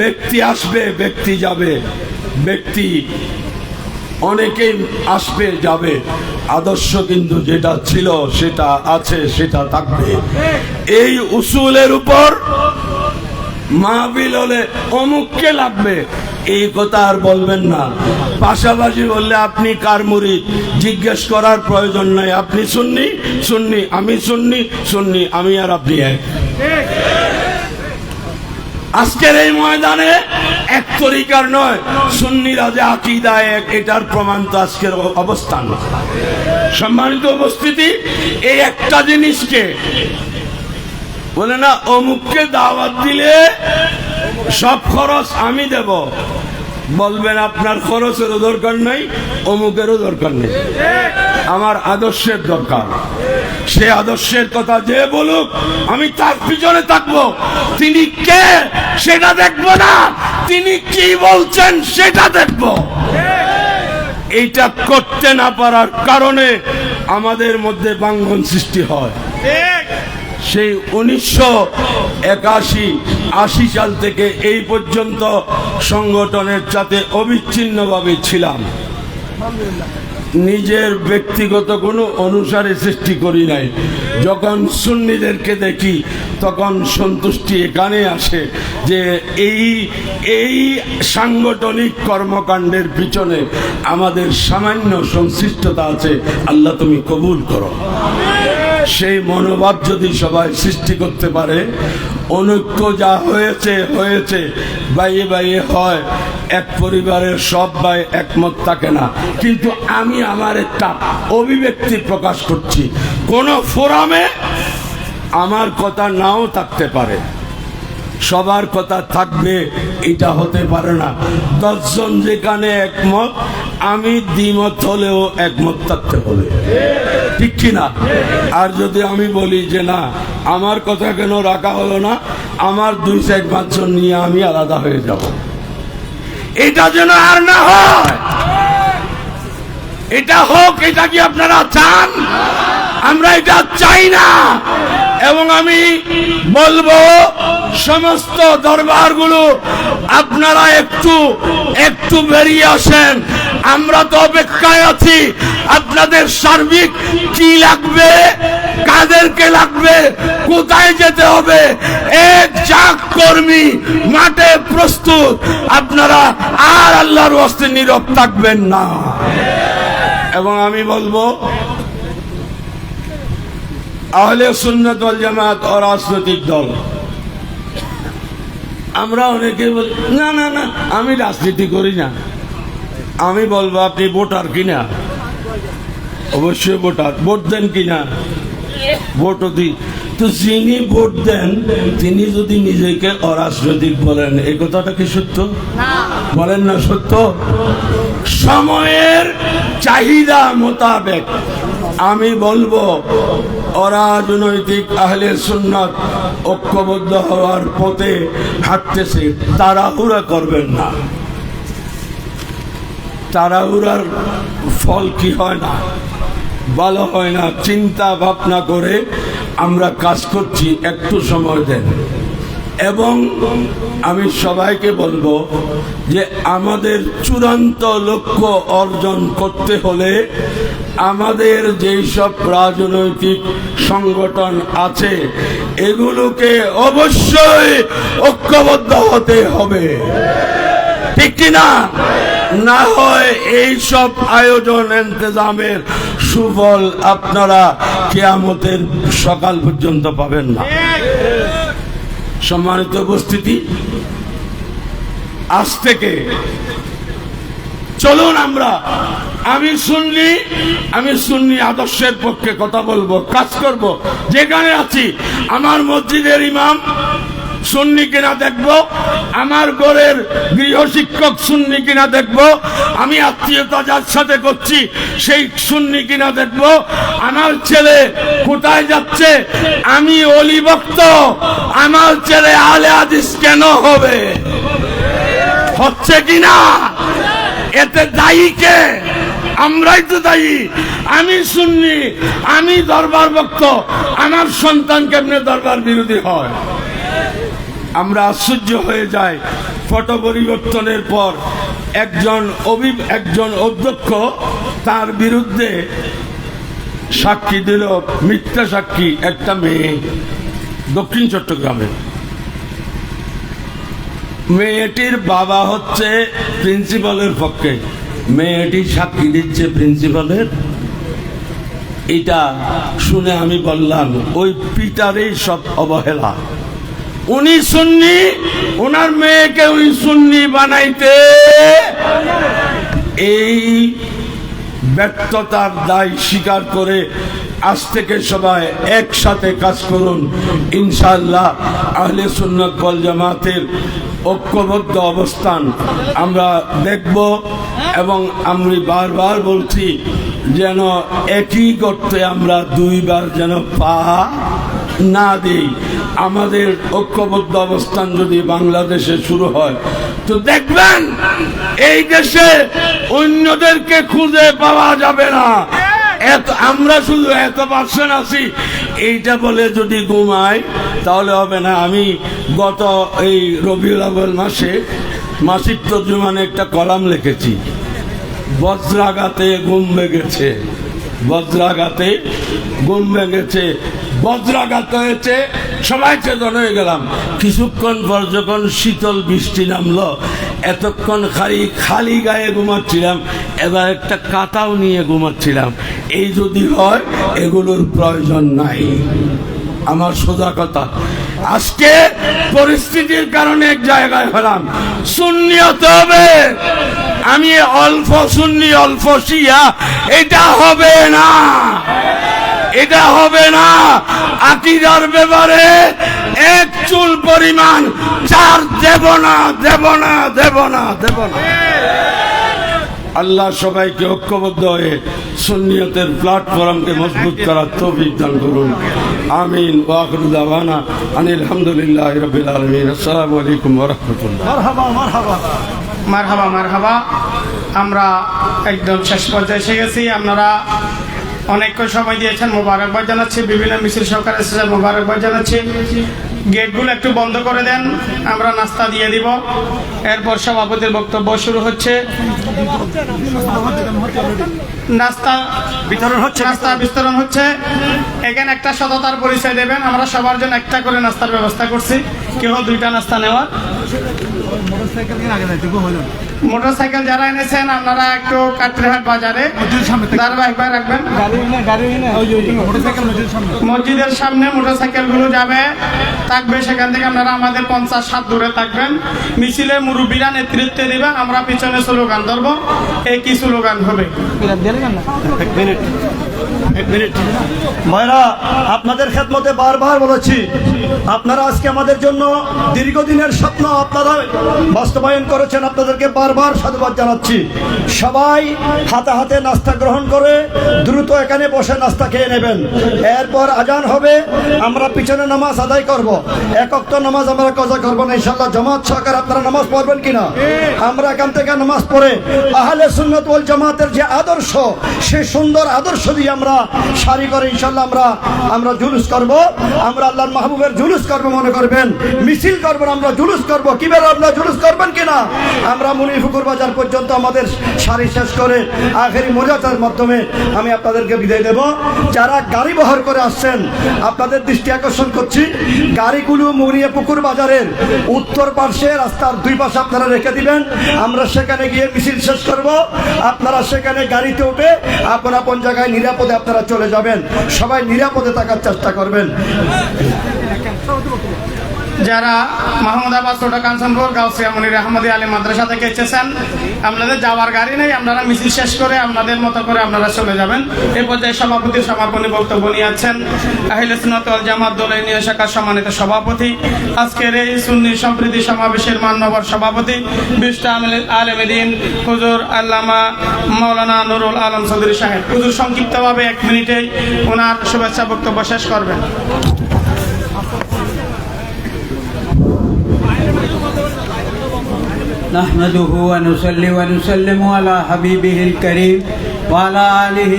ব্যক্তি আসবে, ব্যক্তি যাবে, ব্যক্তি অনেকেই আসবে যাবে, আদর্শ কিন্তু যেটা ছিল সেটা আছে, সেটা থাকবে। এই উসুলের উপর মাহফিল হলে অমুককে লাগবে, এই কথা আর বলবেন না। পাশাপাশি বললে আপনি কার মুরিদ জিজ্ঞেস করার প্রয়োজন নাই। আপনি সুন্নি, সুন্নি, আমি সুন্নি, সুন্নি, আমি আর আপনি এক। আজকের এই ময়দানে এক তরিকার নয়, সুন্নিরা যে আকীদা এক, এটার প্রমাণ তো আজকের অবস্থান। সম্মানিত উপস্থিতি, এই একটা জিনিসকে বলে না, অমুককে দাওয়াত দিলে সব খরচ আমি দেব, বলবেন আপনার খরচেরও দরকার নাই, অমুকেরও দরকার নেই, আমার আদর্শের দরকার। সে আদর্শের কথা যে বলুক আমি তার পিছনে থাকবো। তিনি কে সেটা দেখবো না, তিনি কি বলছেন সেটা দেখবো। এইটা করতে না পারার কারণে আমাদের মধ্যে ভাঙ্গন সৃষ্টি হয়। সেই 1981-80 সাল থেকে এই পর্যন্ত সংগঠনের সাথে অবিচ্ছিন্নভাবে ছিলাম। নিজের ব্যক্তিগত কোনো অনুসারে সৃষ্টি করি নাই। যখন সুন্নিদেরকে দেখি তখন সন্তুষ্টি এখানে আসে যে এই সাংগঠনিক কর্মকাণ্ডের পিছনে আমাদের সামান্য সংশ্লিষ্টতা আছে, আল্লাহ তুমি কবুল করো। সেই মনোভাব যদি সবাই সৃষ্টি করতে পারে, অনৈক্য যা হয়েছে বাইয়ে বাইয়ে হয়, এক পরিবারের সব ভাই একমত থাকে না। কিন্তু আমি আমার একটা অভিব্যক্তি প্রকাশ করছি, কোন ফোরামে আমার কথা নাও থাকতে পারে, সবার কথা থাকবে এটা হতে পারে না। 10 জন যেখানে একমত, আমি দ্বিমত হলেও একমত থাকতে হবে, ঠিক কিনা? আর যদি আমি বলি যে না আমার কথা কেন রাখা হলো না, আমার 2-4-5 জন নিয়ে আমি আলাদা হয়ে যাব, এটা যেন আর না হয়। এটা হোক, এটা কি আপনারা চান? আমরা এটা চাই না। এবং আমি বলবো সমস্ত দরবারগুলো আপনারা একটু বেরিয়ে আসেন। আমরা তো অপেক্ষায় আছি আপনাদের সার্বিক কি লাগবে, কাদেরকে লাগবে, কোথায় যেতে হবে, এক জাক কর্মী মাঠে প্রস্তুত। আপনারা আর আল্লাহর ওয়াস্তে নীরব থাকবেন না। এবং আমি বলবো আহলে সুন্নাত ওয়াল জামাত ও রাজনৈতিক দল, আমরা অনেকে বলি না না না আমি রাজনীতি করি না। আমি বলবো আপনি ভোটার কিনা? অবশ্যই ভোটার। ভোট দেন কিনা? ভোটও দিই। তো যিনি ভোট দেন তিনি যদি নিজেকে অরাজনৈতিক বলেন, এই কথাটা কি সত্য? বলেন না সত্য? সময়ের চাহিদা মোতাবেক আমি বলবো অরাজনৈতিক আহলে সুন্নাত ঐক্যবদ্ধ হওয়ার পথে হাঁটতেছে, তাড়াহুড়া করবেন না। তাড়াহুড়ার ফল কি হয় না, ভালো হয় না। চিন্তা ভাবনা করে আমরা কাজ করছি, একটু সময় দেন। এবং আমি সবাইকে বলবো যে আমাদের চূড়ান্ত লক্ষ্য অর্জন করতে হলে আমাদের যেই সব রাজনৈতিক সংগঠন আছে এগুলোকে অবশ্যই ঐক্যবদ্ধ হতে হবে, ঠিক কিনা? না হয় এই সব আয়োজন ইন্তজামের সুফল আপনারা কিয়ামতের সকাল পর্যন্ত পাবেন না। সম্মানিত উপস্থিতি, আজ থেকে চলুন আমি সুন্নি আদর্শের পক্ষে কথা বলবো, কাজ করব। যেখানে আছি আমার মসজিদের ইমাম সুন্নি কিনা দেখবো, আমার ঘরের গৃহশিক্ষক সুন্নি কিনা দেখবো, আমি আত্মীয়তা যার সাথে করছি সেই সুন্নি কিনা দেখবো, আমার ছেলে কোথায় যাচ্ছে, আমি অলি ভক্ত, আমার ছেলে আলে হাদিস কেন হবে? হচ্ছে কিনা? এতে দায়ী কে? আমরাই তো দায়ী। আমি সুন্নি, আমি দরবার ভক্ত, আমার সন্তান কেমনে দরবার বিরোধী হয়? আমরা আশ্চর্য হয়ে যাই। ফটো পরিবর্তনের পর একজন অধ্যক্ষ তার বিরুদ্ধে সাক্ষী দিল, মিথ্যা সাক্ষী, একটা মেয়ে দক্ষিণ চট্টগ্রামে। মেয়েটির বাবা হচ্ছে প্রিন্সিপালের পক্ষে, মেয়েটি সাক্ষী দিচ্ছে প্রিন্সিপালের। এটা শুনে আমি বললাম ওই পিতারই সব অবহেলা। উনি সুন্নি, ওনার মেয়েকে উনি সুন্নি বানাইতে, এই ব্যর্থতার দায় স্বীকার করে আজ থেকে সবাই একসাথে কাজ করুন। ইনশাআল্লাহ আহলে সুন্নাত ওয়াল জামাতের ঐক্যবদ্ধ অবস্থান আমরা দেখব। এবং আমি বারবার বলছি যেন একই করতে আমরা দুইবার যেন পা না দিই। আমাদের ঐক্যবদ্ধ অবস্থান যদি বাংলাদেশে শুরু হয় তো দেখবেন এই দেশে অন্যদেরকে খুঁজে পাওয়া যাবে না। আমরা শুধু এত পার্সেন্ট আছি এইটা বলে যদি ঘুমাই তাহলে হবে না। আমি গত এই রবিউল আউয়াল মাসে মাসিক তর্জুমানে একটা কলাম লিখেছি। বজ্রাঘাতে ঘুম ভেঙেছে, বজ্রাঘাতে ঘুম ভেঙেছে, বজ্রাঘাত হয়েছে, সবাই চেতন হয়ে গেলাম। কিছুক্ষণ পর যখন শীতল বৃষ্টি নামলো, এতক্ষণ খালি গায়ে ঘুমাচ্ছিলাম, এবার একটা কাঁথাও নিয়ে ঘুমাচ্ছিলাম। এই যদি হয়, এগুলোর প্রয়োজন নাই। আমার সোজা কথা, আজকে পরিস্থিতির কারণে এক জায়গায় হলাম, সুন্নি হতে হবে। আমি অল্প সুন্নি অল্প শিয়া, এটা হবে না, এটা হবে না। আকীদার ব্যাপারে এক চুল পরিমাণ চার দেব না, দেব না, দেব না, দেব না। আল্লাহ সবাইকে ঐক্যবদ্ধ হয়ে সুন্নিয়তের প্ল্যাটফর্মকে মজবুত করার তৌফিক দান করুন। আমিন। ওয়া আখিরু দাওয়ানা আনিল হামদুলিল্লাহি রাব্বিল আলামিন। আসসালামু আলাইকুম ওয়া রাহমাতুল্লাহ। মারহাবা মারহাবা মারহাবা মারহাবা। আমরা একদম শেষ পর্যায়ে এসে গেছি। আপনারা অনেকক্ষণ সময় দিয়েছেন, মোবারকবাদ জানাচ্ছি। বিভিন্ন মিছিল সহকারে এসেছেন, মোবারকবাদ জানাচ্ছি। গেটগুলো একটু বন্ধ করে দেন, আমরা নাস্তা দিয়ে দিব। এরপর সভাপতির বক্তব্য শুরু হচ্ছে। নাস্তা বিতরণ হচ্ছে। এখানে একটা সততার পরিচয় দেবেন। আমরা সবার জন্য একটা করে নাস্তার ব্যবস্থা করছি, কেউ দুইটা নাস্তা নেওয়ার। মোটরসাইকেল যারা এনেছেন আপনারা একটু কাটরিহাট বাজারে ধারাবাহিকভাবে রাখবেন। মসজিদের সামনে মোটরসাইকেল গুলো যাবে, থাকবে, সেখান থেকে আপনারা আমাদের 50 হাত দূরে থাকবেন। মিছিলে মুরব্বীরা নেতৃত্ব দিবেন, আমরা পিছনে স্লোগান ধরবো। একই স্লোগান হবে। ভাইরা, আপনাদের খেদমতে বারবার বলেছি, আপনারা আজকে আমাদের জন্য দীর্ঘদিনের স্বপ্ন আপনারা বাস্তবায়ন করেছেন, আপনাদেরকে বারবার সাধুবাদ জানাচ্ছি। সবাই হাতে হাতে নাস্তা গ্রহণ করে দ্রুত এখানে বসে নাস্তা খেয়ে নেবেন। এরপর আজান হবে, আমরা পিছনে নামাজ আদায় করব। এক ওয়াক্ত নামাজ আমরা কজা করবো না ইনশাআল্লাহ। জামাত সহকারে আপনারা নামাজ পড়বেন কিনা? আমরা এখান থেকে নামাজ পড়ে আহলে সুন্নাত ওয়াল জামাতের যে আদর্শ, সেই সুন্দর আদর্শ দিয়ে আমরা সারি করে ইনশাআল্লাহ আমরা জুলুস করব। আমরা আল্লাহর মাহবুবের জুলুস করব মনে করবেন, মিছিল করব, আমরা জুলুস করব। কিভাবে আপনারা জুলুস করবেন কিনা? আমরা মুনিফুকুর বাজার পর্যন্ত আমাদের সারি শেষ করে আখেরি মোনাজাতের মাধ্যমে আমি আপনাদেরকে বিদায় দেব। যারা গাড়ি বহর করে আসছেন, আপনাদের দৃষ্টি আকর্ষণ করছি, গাড়িগুলো মুনিফুকুর বাজারের উত্তর পার্শ্বে রাস্তার দুই পাশে আপনারা রেখে দিবেন। আমরা সেখানে গিয়ে মিছিল শেষ করব। আপনারা সেখানে গাড়িতে উঠে আপন আপন জায়গায় নিরাপদে আপনারা চলে যাবেন। সবাই নিরাপদে থাকার চেষ্টা করবেন। যারা মাহমুদাবাদ ছোট কাঞ্চনপুর গাউসিয়া মুনির আহমদিয়া আলী মাদ্রাসা থেকে এসেছেন, আপনাদের যাওয়ার গাড়ি নেই, আপনারা মিছিল শেষ করে আপনাদের মতো করে আপনারা চলে যাবেন। এই পর্যায়ে সভাপতির সমাপনী বক্তব্য নিয়ে আছেন আহলে সুন্নাত ওয়াল জামাত দোলাইনিয়া শাখার সম্মানিত সভাপতি, আজকের এই সুন্নি সম্প্রীতি সমাবেশের মাননবর সভাপতি, বিশিষ্ট আলেমে দ্বীন হুজুর আল্লামা মাওলানা নুরুল আলম চৌধুরী সাহেব। হুজুর সংক্ষিপ্তভাবে 1 মিনিটে ওনার শুভেচ্ছা বক্তব্য শেষ করবেন। نحمده ونصلي ونسلم على حبيبه الكريم وعلى آله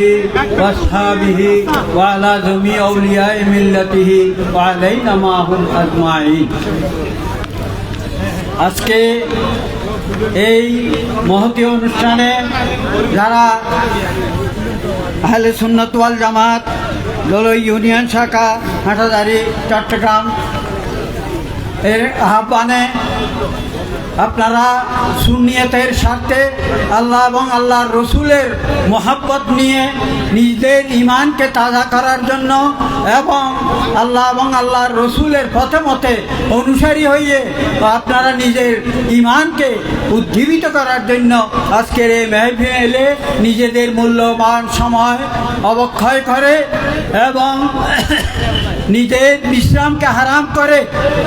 وأصحابه وعلى جميع أولياء ملته وعلينا معهم أجمعين। আজকে এই মহতী অনুষ্ঠানে যারা আহলে সুন্নাত ওয়াল জামাত দোলই ইউনিয়ন শাখা হাটাজারি চট্টগ্রাম এর আহ্বানে আপনারা সুন্নিয়তের স্বার্থে আল্লাহ এবং আল্লাহর রসুলের মোহাব্বত নিয়ে নিজেদের ইমানকে তাজা করার জন্য এবং আল্লাহ এবং আল্লাহর রসুলের পথে মতে অনুসারী হয়ে আপনারা নিজের ইমানকে উজ্জীবিত করার জন্য আজকের এই মেহফিলে নিজেদের মূল্যবান সময় অবক্ষয় করে এবং নিজের বিশ্রামকে হারাম করে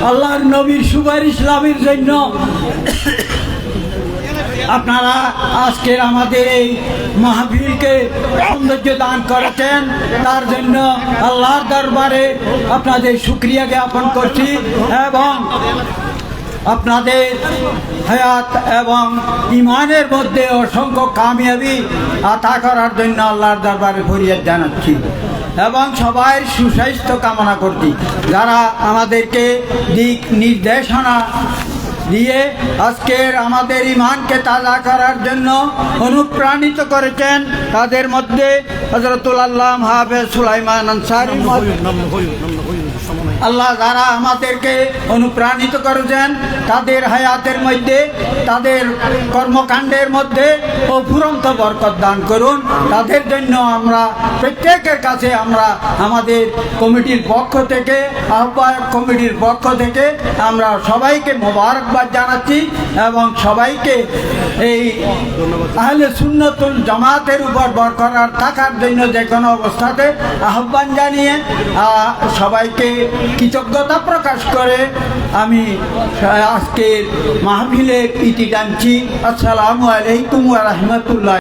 আল্লাহর নবীর সুপারিশ লাভের জন্য আপনারা আজকের আমাদের এই মাহফিলকে সৌন্দর্য দান করেছেন। তার জন্য আল্লাহর দরবারে আপনাদের শুকরিয়া জ্ঞাপন করছি এবং আপনাদের হায়াত এবং ইমানের মধ্যে অসংখ্য কামিয়াবি আতা করার জন্য আল্লাহর দরবারে ফরিয়াদ জানাচ্ছি এবং সবাই সুস্বাস্থ্য কামনা করছি। যারা আমাদেরকে দিক নির্দেশনা দিয়ে আজকের আমাদের ইমানকে তাজা করার জন্য অনুপ্রাণিত করেছেন। তাদের মধ্যে হযরতুল আল্লামা হাফেজ সুলাইমান আনসারী আল্লাহ যারা আমাদেরকে অনুপ্রাণিত করেছেন, তাদের হায়াতের মধ্যে, তাদের কর্মকাণ্ডের মধ্যে অফুরন্ত বরকত দান করুন। তাদের জন্য আমরা প্রত্যেকের কাছে আমরা আমাদের কমিটির পক্ষ থেকে, আহ্বায়ক কমিটির পক্ষ থেকে আমরা সবাইকে মোবারকবাদ জানাচ্ছি এবং সবাইকে এই আহলে সুন্নতুল জামাতের উপর বরকরার থাকার জন্য যে কোনো অবস্থাতে আহ্বান জানিয়ে সবাইকে কৃতজ্ঞতা প্রকাশ করে আমি আজকের মাহফিলের ইতি টানছি। আসসালামু আলাইকুম ওয়া রাহমাতুল্লাহ।